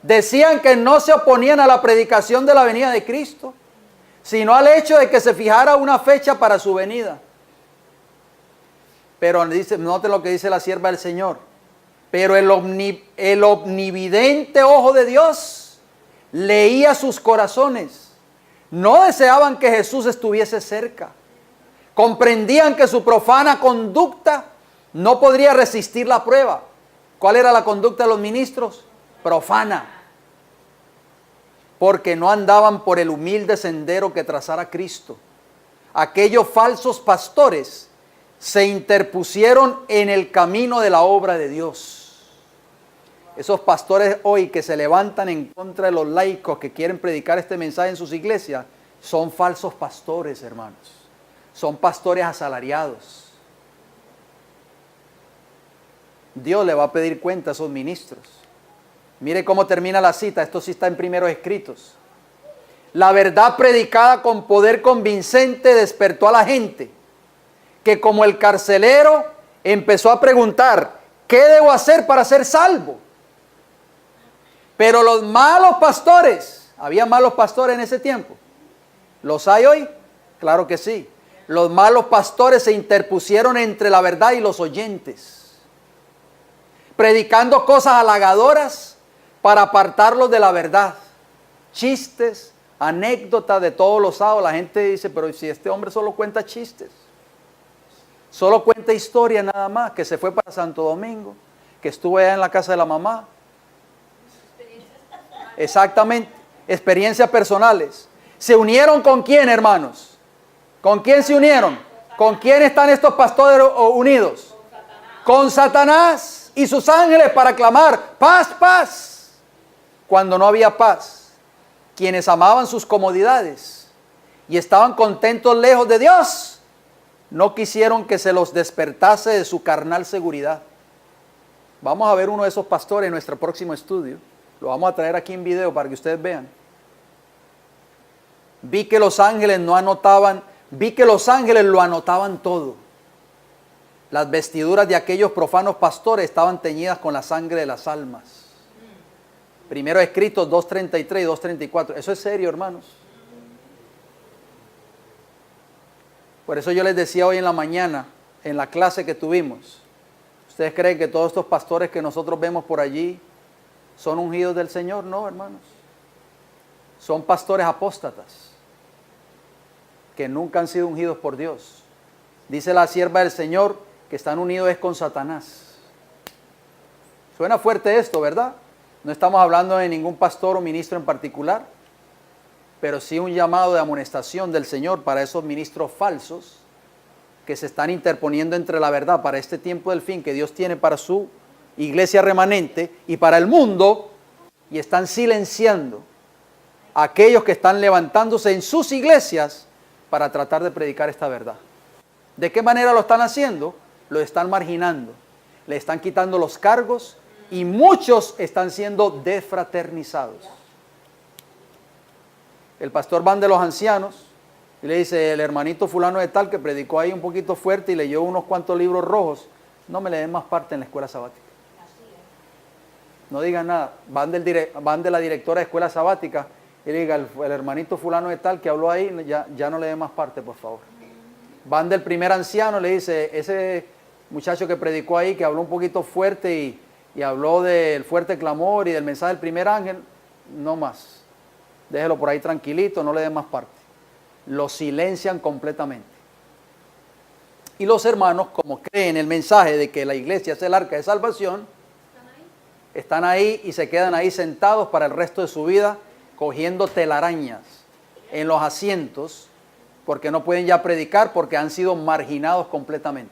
decían que no se oponían a la predicación de la venida de Cristo, sino al hecho de que se fijara una fecha para su venida. Pero dice, note lo que dice la sierva del Señor. Pero el omnividente ojo de Dios leía sus corazones. No deseaban que Jesús estuviese cerca. Comprendían que su profana conducta no podría resistir la prueba. ¿Cuál era la conducta de los ministros? Profana. Porque no andaban por el humilde sendero que trazara Cristo. Aquellos falsos pastores se interpusieron en el camino de la obra de Dios. Esos pastores hoy que se levantan en contra de los laicos que quieren predicar este mensaje en sus iglesias, son falsos pastores, hermanos. Son pastores asalariados. Dios le va a pedir cuenta a esos ministros. Mire cómo termina la cita, esto sí está en primeros escritos. La verdad predicada con poder convincente despertó a la gente, que como el carcelero empezó a preguntar, ¿qué debo hacer para ser salvo? Pero los malos pastores, ¿había malos pastores en ese tiempo? ¿Los hay hoy? Claro que sí. Los malos pastores se interpusieron entre la verdad y los oyentes, predicando cosas halagadoras para apartarlos de la verdad. Chistes, anécdotas de todos los sábados. La gente dice, pero si este hombre solo cuenta chistes, solo cuenta historia nada más, que se fue para Santo Domingo, que estuvo allá en la casa de la mamá. Exactamente, experiencias personales. ¿Se unieron con quién, hermanos? ¿Con quién se unieron? ¿Con quién están estos pastores unidos? Con Satanás y sus ángeles para clamar, paz, paz. Cuando no había paz, quienes amaban sus comodidades y estaban contentos lejos de Dios, no quisieron que se los despertase de su carnal seguridad. Vamos a ver uno de esos pastores en nuestro próximo estudio. Lo vamos a traer aquí en video para que ustedes vean. Vi que los ángeles lo anotaban todo. Las vestiduras de aquellos profanos pastores estaban teñidas con la sangre de las almas. Primero escritos 2:33 y 2:34. Eso es serio, hermanos. Por eso yo les decía hoy en la mañana, en la clase que tuvimos, ¿ustedes creen que todos estos pastores que nosotros vemos por allí son ungidos del Señor? No, hermanos. Son pastores apóstatas que nunca han sido ungidos por Dios. Dice la sierva del Señor que están unidos es con Satanás. Suena fuerte esto, ¿verdad? No estamos hablando de ningún pastor o ministro en particular, pero sí un llamado de amonestación del Señor para esos ministros falsos que se están interponiendo entre la verdad para este tiempo del fin que Dios tiene para su iglesia remanente y para el mundo, y están silenciando a aquellos que están levantándose en sus iglesias para tratar de predicar esta verdad. ¿De qué manera lo están haciendo? Lo están marginando, le están quitando los cargos y muchos están siendo defraternizados. El pastor van de los ancianos y le dice, el hermanito fulano de tal que predicó ahí un poquito fuerte y leyó unos cuantos libros rojos, no me le den más parte en la escuela sabática. No digan nada. Van de la directora de escuela sabática y le diga, el hermanito fulano de tal que habló ahí, ya no le den más parte, por favor. Van del primer anciano, le dice, ese muchacho que predicó ahí, que habló un poquito fuerte y habló del fuerte clamor y del mensaje del primer ángel, no más. Déjelo por ahí tranquilito, no le den más parte. Lo silencian completamente. Y los hermanos, como creen el mensaje de que la iglesia es el arca de salvación, están ahí y se quedan ahí sentados para el resto de su vida, cogiendo telarañas en los asientos, porque no pueden ya predicar, porque han sido marginados completamente.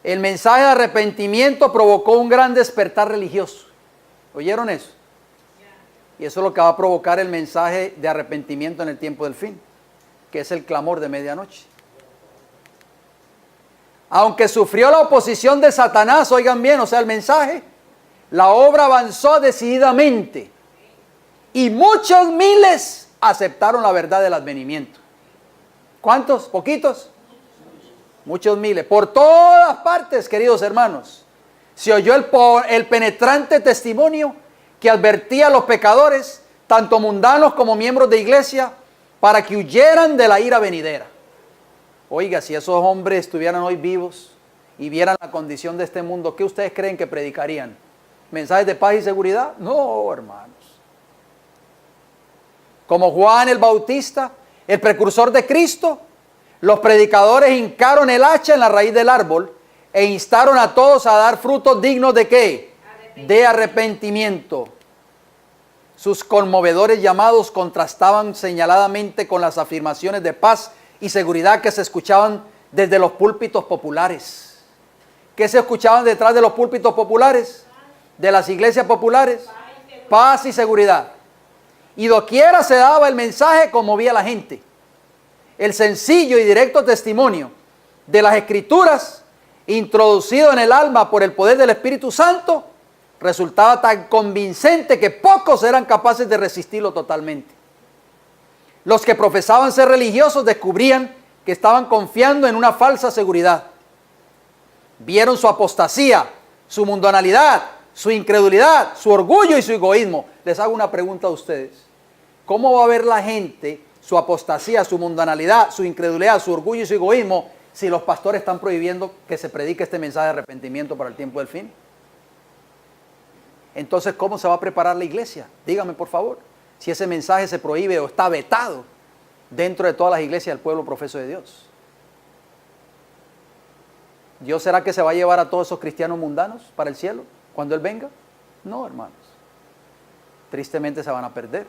El mensaje de arrepentimiento provocó un gran despertar religioso. ¿Oyeron eso? Y eso es lo que va a provocar el mensaje de arrepentimiento en el tiempo del fin, que es el clamor de medianoche. Aunque sufrió la oposición de Satanás, oigan bien, o sea, el mensaje, la obra avanzó decididamente y muchos miles aceptaron la verdad del advenimiento. ¿Cuántos? ¿Poquitos? Muchos miles. Por todas partes, queridos hermanos, se oyó el penetrante testimonio que advertía a los pecadores, tanto mundanos como miembros de iglesia, para que huyeran de la ira venidera. Oiga, si esos hombres estuvieran hoy vivos y vieran la condición de este mundo, ¿qué ustedes creen que predicarían? ¿Mensajes de paz y seguridad? No, hermanos. Como Juan el Bautista, el precursor de Cristo, los predicadores hincaron el hacha en la raíz del árbol e instaron a todos a dar frutos dignos ¿de qué? De arrepentimiento. Sus conmovedores llamados contrastaban señaladamente con las afirmaciones de paz y seguridad que se escuchaban desde los púlpitos populares. ¿Qué se escuchaban detrás de los púlpitos populares? De las iglesias populares. Paz y seguridad. Y doquiera se daba el mensaje, conmovía a la gente. El sencillo y directo testimonio de las Escrituras, introducido en el alma por el poder del Espíritu Santo, resultaba tan convincente que pocos eran capaces de resistirlo totalmente. Los que profesaban ser religiosos descubrían que estaban confiando en una falsa seguridad. Vieron su apostasía, su mundanalidad, su incredulidad, su orgullo y su egoísmo. Les hago una pregunta a ustedes. ¿Cómo va a ver la gente su apostasía, su mundanalidad, su incredulidad, su orgullo y su egoísmo si los pastores están prohibiendo que se predique este mensaje de arrepentimiento para el tiempo del fin? Entonces, ¿cómo se va a preparar la iglesia? Dígame, por favor, si ese mensaje se prohíbe o está vetado dentro de todas las iglesias del pueblo profeso de Dios. ¿Dios será que se va a llevar a todos esos cristianos mundanos para el cielo cuando Él venga? No, hermanos. Tristemente se van a perder.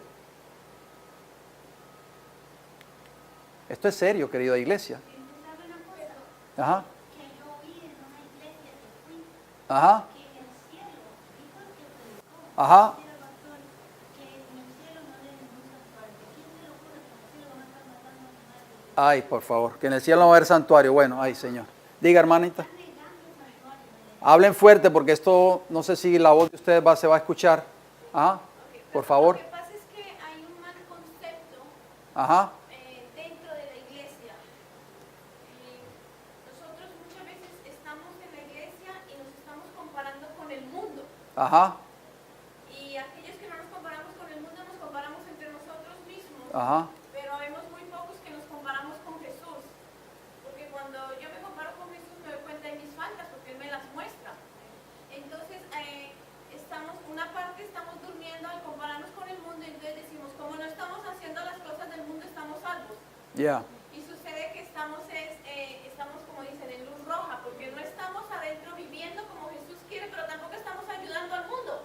Esto es serio, querida iglesia. Ajá. Ajá. Ajá. Ay, por favor, que en el cielo no va a haber santuario. Bueno, ay, Señor. Diga, hermanita. Hablen fuerte porque esto, no sé si la voz de ustedes se va a escuchar. Ajá, por favor. Lo que pasa es que hay un mal concepto Ajá. dentro de la iglesia. Nosotros muchas veces estamos en la iglesia y nos estamos comparando con el mundo. Ajá. Y aquellos que no nos comparamos con el mundo, nos comparamos entre nosotros mismos. Ajá. Pero vemos muy pocos que nos comparamos con Jesús. Porque cuando yo me comparo con Jesús me doy cuenta de mis faltas porque Él me las muestra. Entonces, una parte estamos durmiendo al compararnos con el mundo y entonces decimos, como no estamos haciendo las cosas del mundo, estamos salvos. Ya. Y sucede que estamos como dicen, en luz roja, porque no estamos adentro viviendo como Jesús quiere, pero tampoco estamos ayudando al mundo.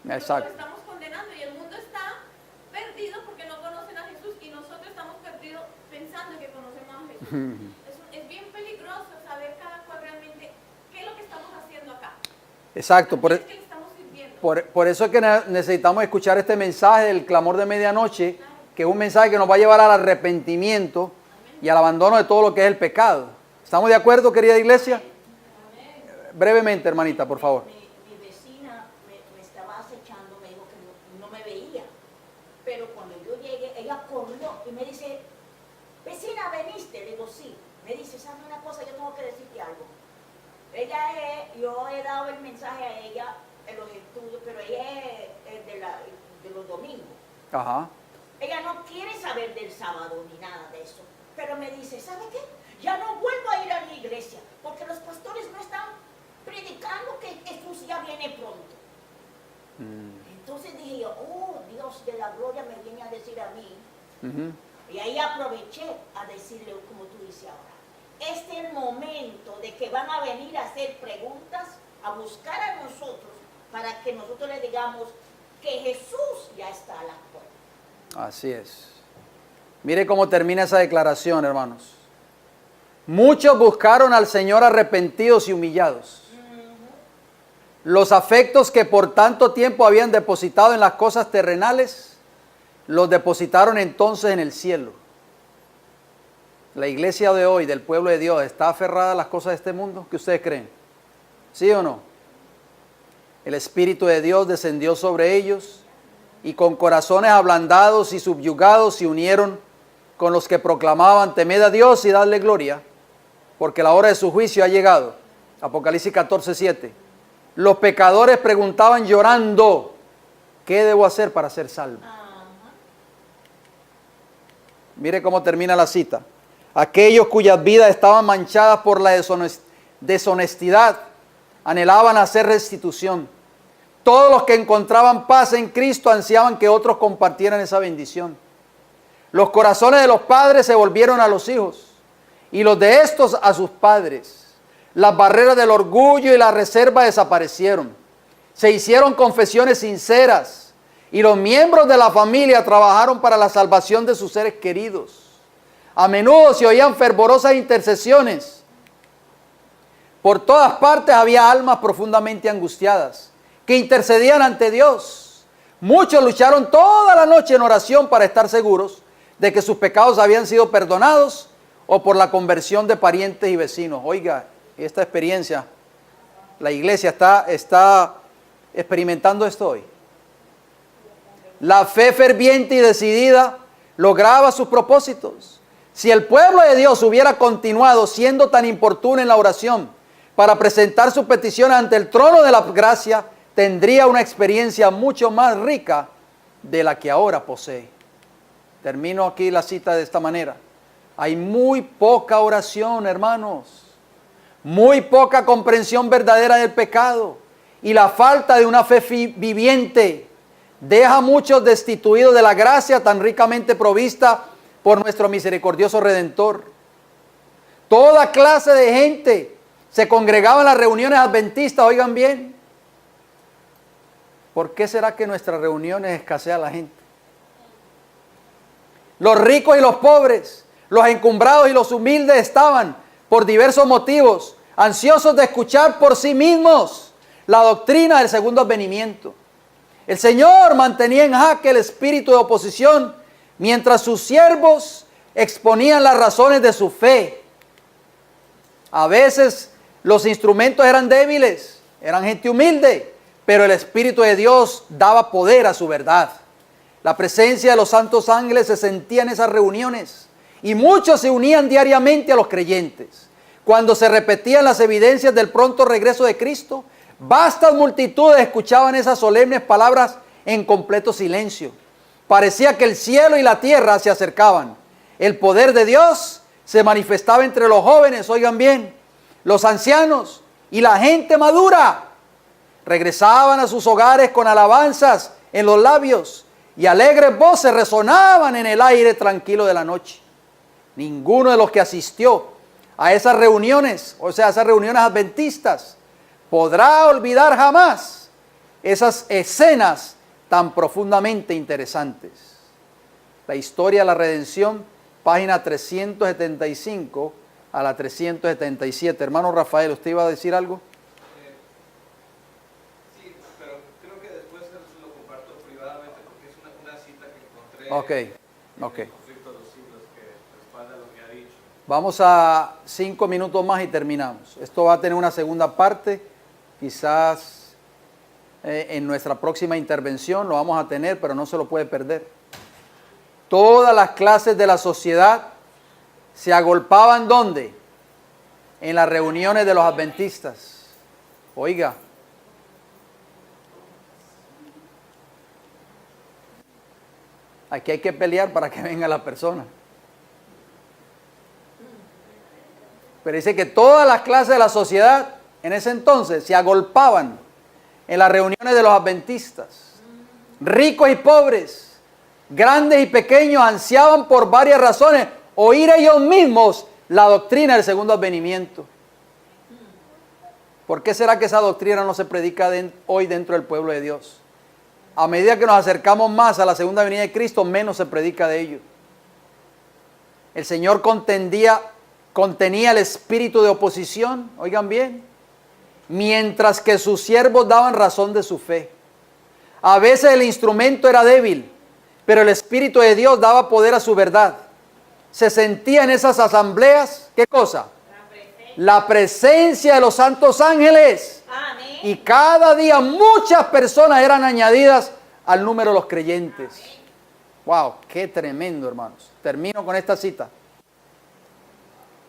Exacto. Lo estamos condenando y el mundo está perdido porque no conocen a Jesús y nosotros estamos perdidos pensando que conocemos a Jesús. Es bien peligroso saber cada cual realmente qué es lo que estamos haciendo acá. Exacto. ¿Qué es que le estamos sirviendo? Por eso es que necesitamos escuchar este mensaje del clamor de medianoche, que es un mensaje que nos va a llevar al arrepentimiento y al abandono de todo lo que es el pecado. ¿Estamos de acuerdo, querida iglesia? Brevemente, hermanita, por favor. Mi vecina me estaba acechando, me dijo que no me veía. Pero cuando yo llegué, ella corrió y me dice, vecina, ¿veniste? Le digo, sí. Me dice, ¿sabes una cosa? Yo tengo que decirte algo. Yo he dado el mensaje a ella en los estudios, pero ella es de los domingos. Ajá. Ella no quiere saber del sábado ni nada de eso. Pero me dice, ¿sabe qué? Ya no vuelvo a ir a mi iglesia, porque los pastores no están predicando que Jesús ya viene pronto. Entonces dije yo, oh, Dios de la gloria me viene a decir a mí. Y ahí aproveché a decirle, como tú dices ahora, este es el momento de que van a venir a hacer preguntas, a buscar a nosotros, para que nosotros le digamos que Jesús ya está a la puerta. Así es. Mire cómo termina esa declaración, hermanos. Muchos buscaron al Señor arrepentidos y humillados. Los afectos que por tanto tiempo habían depositado en las cosas terrenales, los depositaron entonces en el cielo. La iglesia de hoy, del pueblo de Dios, ¿está aferrada a las cosas de este mundo? ¿Qué ustedes creen? ¿Sí o no? El Espíritu de Dios descendió sobre ellos y con corazones ablandados y subyugados se unieron con los que proclamaban: temed a Dios y dadle gloria, porque la hora de su juicio ha llegado. Apocalipsis 14:7. Los pecadores preguntaban llorando: ¿qué debo hacer para ser salvo? Mire cómo termina la cita. Aquellos cuyas vidas estaban manchadas por la deshonestidad anhelaban hacer restitución. Todos los que encontraban paz en Cristo ansiaban que otros compartieran esa bendición. Los corazones de los padres se volvieron a los hijos y los de estos a sus padres. Las barreras del orgullo y la reserva desaparecieron. Se hicieron confesiones sinceras y los miembros de la familia trabajaron para la salvación de sus seres queridos. A menudo se oían fervorosas intercesiones. Por todas partes había almas profundamente angustiadas que intercedían ante Dios. Muchos lucharon toda la noche en oración para estar seguros de que sus pecados habían sido perdonados o por la conversión de parientes y vecinos. Oiga, esta experiencia, la iglesia está experimentando esto hoy. La fe ferviente y decidida lograba sus propósitos. Si el pueblo de Dios hubiera continuado siendo tan importuno en la oración para presentar sus peticiones ante el trono de la gracia, tendría una experiencia mucho más rica de la que ahora posee. Termino aquí la cita de esta manera. Hay muy poca oración, hermanos, muy poca comprensión verdadera del pecado, y la falta de una fe viviente deja a muchos destituidos de la gracia tan ricamente provista por nuestro misericordioso Redentor. Toda clase de gente se congregaba en las reuniones adventistas, oigan bien. ¿Por qué será que en nuestras reuniones escasea la gente? Los ricos y los pobres, los encumbrados y los humildes estaban, por diversos motivos, ansiosos de escuchar por sí mismos la doctrina del segundo advenimiento. El Señor mantenía en jaque el espíritu de oposición mientras sus siervos exponían las razones de su fe. A veces los instrumentos eran débiles, eran gente humilde, pero el Espíritu de Dios daba poder a su verdad. La presencia de los santos ángeles se sentía en esas reuniones y muchos se unían diariamente a los creyentes. Cuando se repetían las evidencias del pronto regreso de Cristo, vastas multitudes escuchaban esas solemnes palabras en completo silencio. Parecía que el cielo y la tierra se acercaban. El poder de Dios se manifestaba entre los jóvenes, oigan bien, los ancianos y la gente madura. Regresaban a sus hogares con alabanzas en los labios y alegres voces resonaban en el aire tranquilo de la noche. Ninguno de los que asistió a esas reuniones, o sea, a esas reuniones adventistas, podrá olvidar jamás esas escenas tan profundamente interesantes. La historia de la redención, página 375 a la 377. Hermano Rafael, ¿usted iba a decir algo? Sí, pero creo que después lo comparto privadamente porque es una cita que encontré en el conflicto de los siglos que respalda lo que ha dicho. Vamos a 5 minutos más y terminamos. Esto va a tener una segunda parte, quizás en nuestra próxima intervención lo vamos a tener, pero no se lo puede perder. Todas las clases de la sociedad se agolpaban, ¿dónde? En las reuniones de los adventistas. Oiga, aquí hay que pelear para que venga la persona. Pero dice que todas las clases de la sociedad en ese entonces se agolpaban en las reuniones de los adventistas. Ricos y pobres, grandes y pequeños, ansiaban por varias razones oír ellos mismos la doctrina del segundo advenimiento. ¿Por qué será que esa doctrina no se predica hoy dentro del pueblo de Dios? A medida que nos acercamos más a la segunda venida de Cristo, menos se predica de ello. El Señor contenía el espíritu de oposición, oigan bien, mientras que sus siervos daban razón de su fe. A veces el instrumento era débil, pero el Espíritu de Dios daba poder a su verdad. Se sentía en esas asambleas, ¿qué cosa? La presencia de los santos ángeles. Amén. Y cada día muchas personas eran añadidas al número de los creyentes. Wow, qué tremendo, hermanos. Termino con esta cita.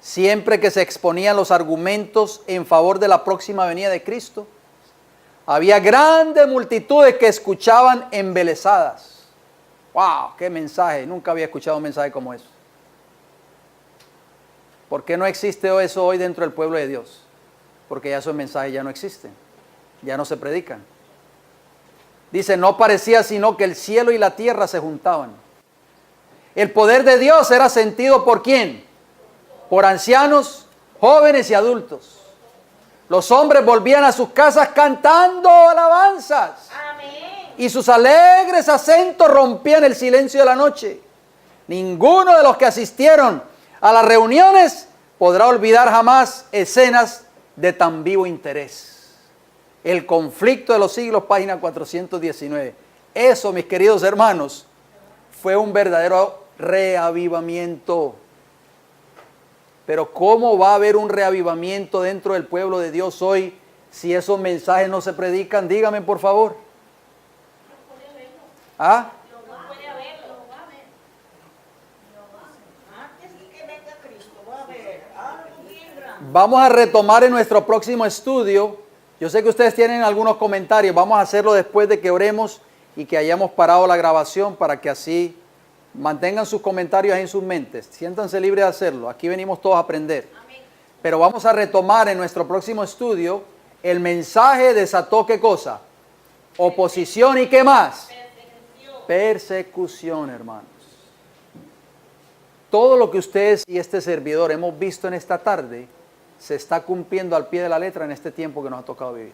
Siempre que se exponían los argumentos en favor de la próxima venida de Cristo, había grandes multitudes que escuchaban embelesadas. ¡Wow! ¡Qué mensaje! Nunca había escuchado un mensaje como eso. ¿Por qué no existe eso hoy dentro del pueblo de Dios? Porque ya esos mensajes ya no existen. Ya no se predican. Dice, no parecía sino que el cielo y la tierra se juntaban. El poder de Dios era sentido ¿por quién? Por ancianos, jóvenes y adultos. Los hombres volvían a sus casas cantando alabanzas. Amén. Y sus alegres acentos rompían el silencio de la noche. Ninguno de los que asistieron a las reuniones podrá olvidar jamás escenas de tan vivo interés. El conflicto de los siglos, página 419. Eso, mis queridos hermanos, fue un verdadero reavivamiento. Pero ¿cómo va a haber un reavivamiento dentro del pueblo de Dios hoy si esos mensajes no se predican? Dígame, por favor. ¿Ah? No puede haberlo. Antes de que venga Cristo va a haber algo bien grande. Vamos a retomar en nuestro próximo estudio. Yo sé que ustedes tienen algunos comentarios. Vamos a hacerlo después de que oremos y que hayamos parado la grabación para que así mantengan sus comentarios en sus mentes. Siéntanse libres de hacerlo. Aquí venimos todos a aprender. Pero vamos a retomar en nuestro próximo estudio el mensaje desató ¿qué cosa? Oposición y ¿qué más? Persecución, hermanos. Todo lo que ustedes y este servidor hemos visto en esta tarde se está cumpliendo al pie de la letra en este tiempo que nos ha tocado vivir.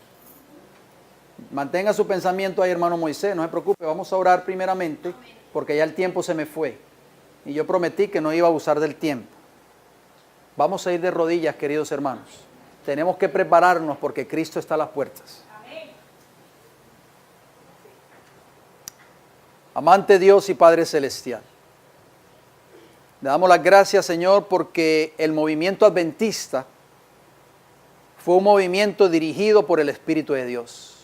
Mantenga su pensamiento ahí, hermano Moisés, no se preocupe, vamos a orar primeramente porque ya el tiempo se me fue y yo prometí que no iba a abusar del tiempo. Vamos a ir de rodillas, queridos hermanos. Tenemos que prepararnos porque Cristo está a las puertas. Amante Dios y Padre Celestial, le damos las gracias, Señor, porque el movimiento adventista fue un movimiento dirigido por el Espíritu de Dios.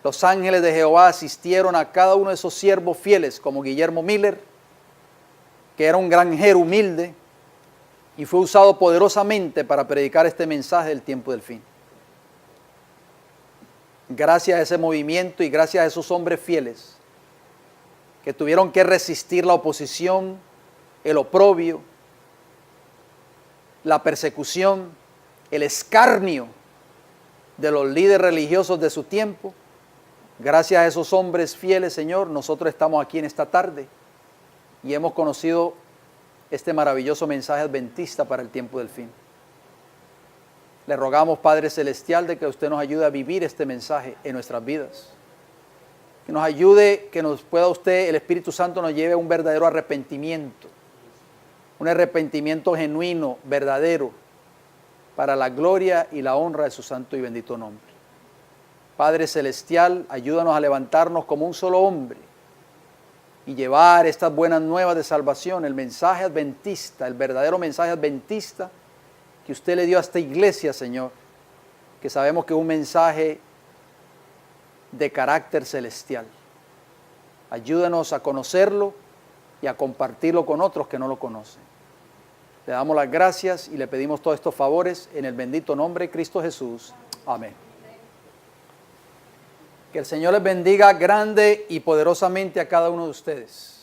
Los ángeles de Jehová asistieron a cada uno de esos siervos fieles, como Guillermo Miller, que era un granjero humilde, y fue usado poderosamente para predicar este mensaje del tiempo del fin. Gracias a ese movimiento y gracias a esos hombres fieles, que tuvieron que resistir la oposición, el oprobio, la persecución, el escarnio de los líderes religiosos de su tiempo. Gracias a esos hombres fieles, Señor, nosotros estamos aquí en esta tarde y hemos conocido este maravilloso mensaje adventista para el tiempo del fin. Le rogamos, Padre Celestial, de que usted nos ayude a vivir este mensaje en nuestras vidas. Que nos ayude, que nos pueda usted, el Espíritu Santo nos lleve a un verdadero arrepentimiento. Un arrepentimiento genuino, verdadero, para la gloria y la honra de su santo y bendito nombre. Padre Celestial, ayúdanos a levantarnos como un solo hombre y llevar estas buenas nuevas de salvación, el mensaje adventista, el verdadero mensaje adventista que usted le dio a esta iglesia, Señor, que sabemos que es un mensaje de carácter celestial. Ayúdanos a conocerlo y a compartirlo con otros que no lo conocen. Le damos las gracias y le pedimos todos estos favores en el bendito nombre de Cristo Jesús. Amén. Que el Señor les bendiga grande y poderosamente a cada uno de ustedes.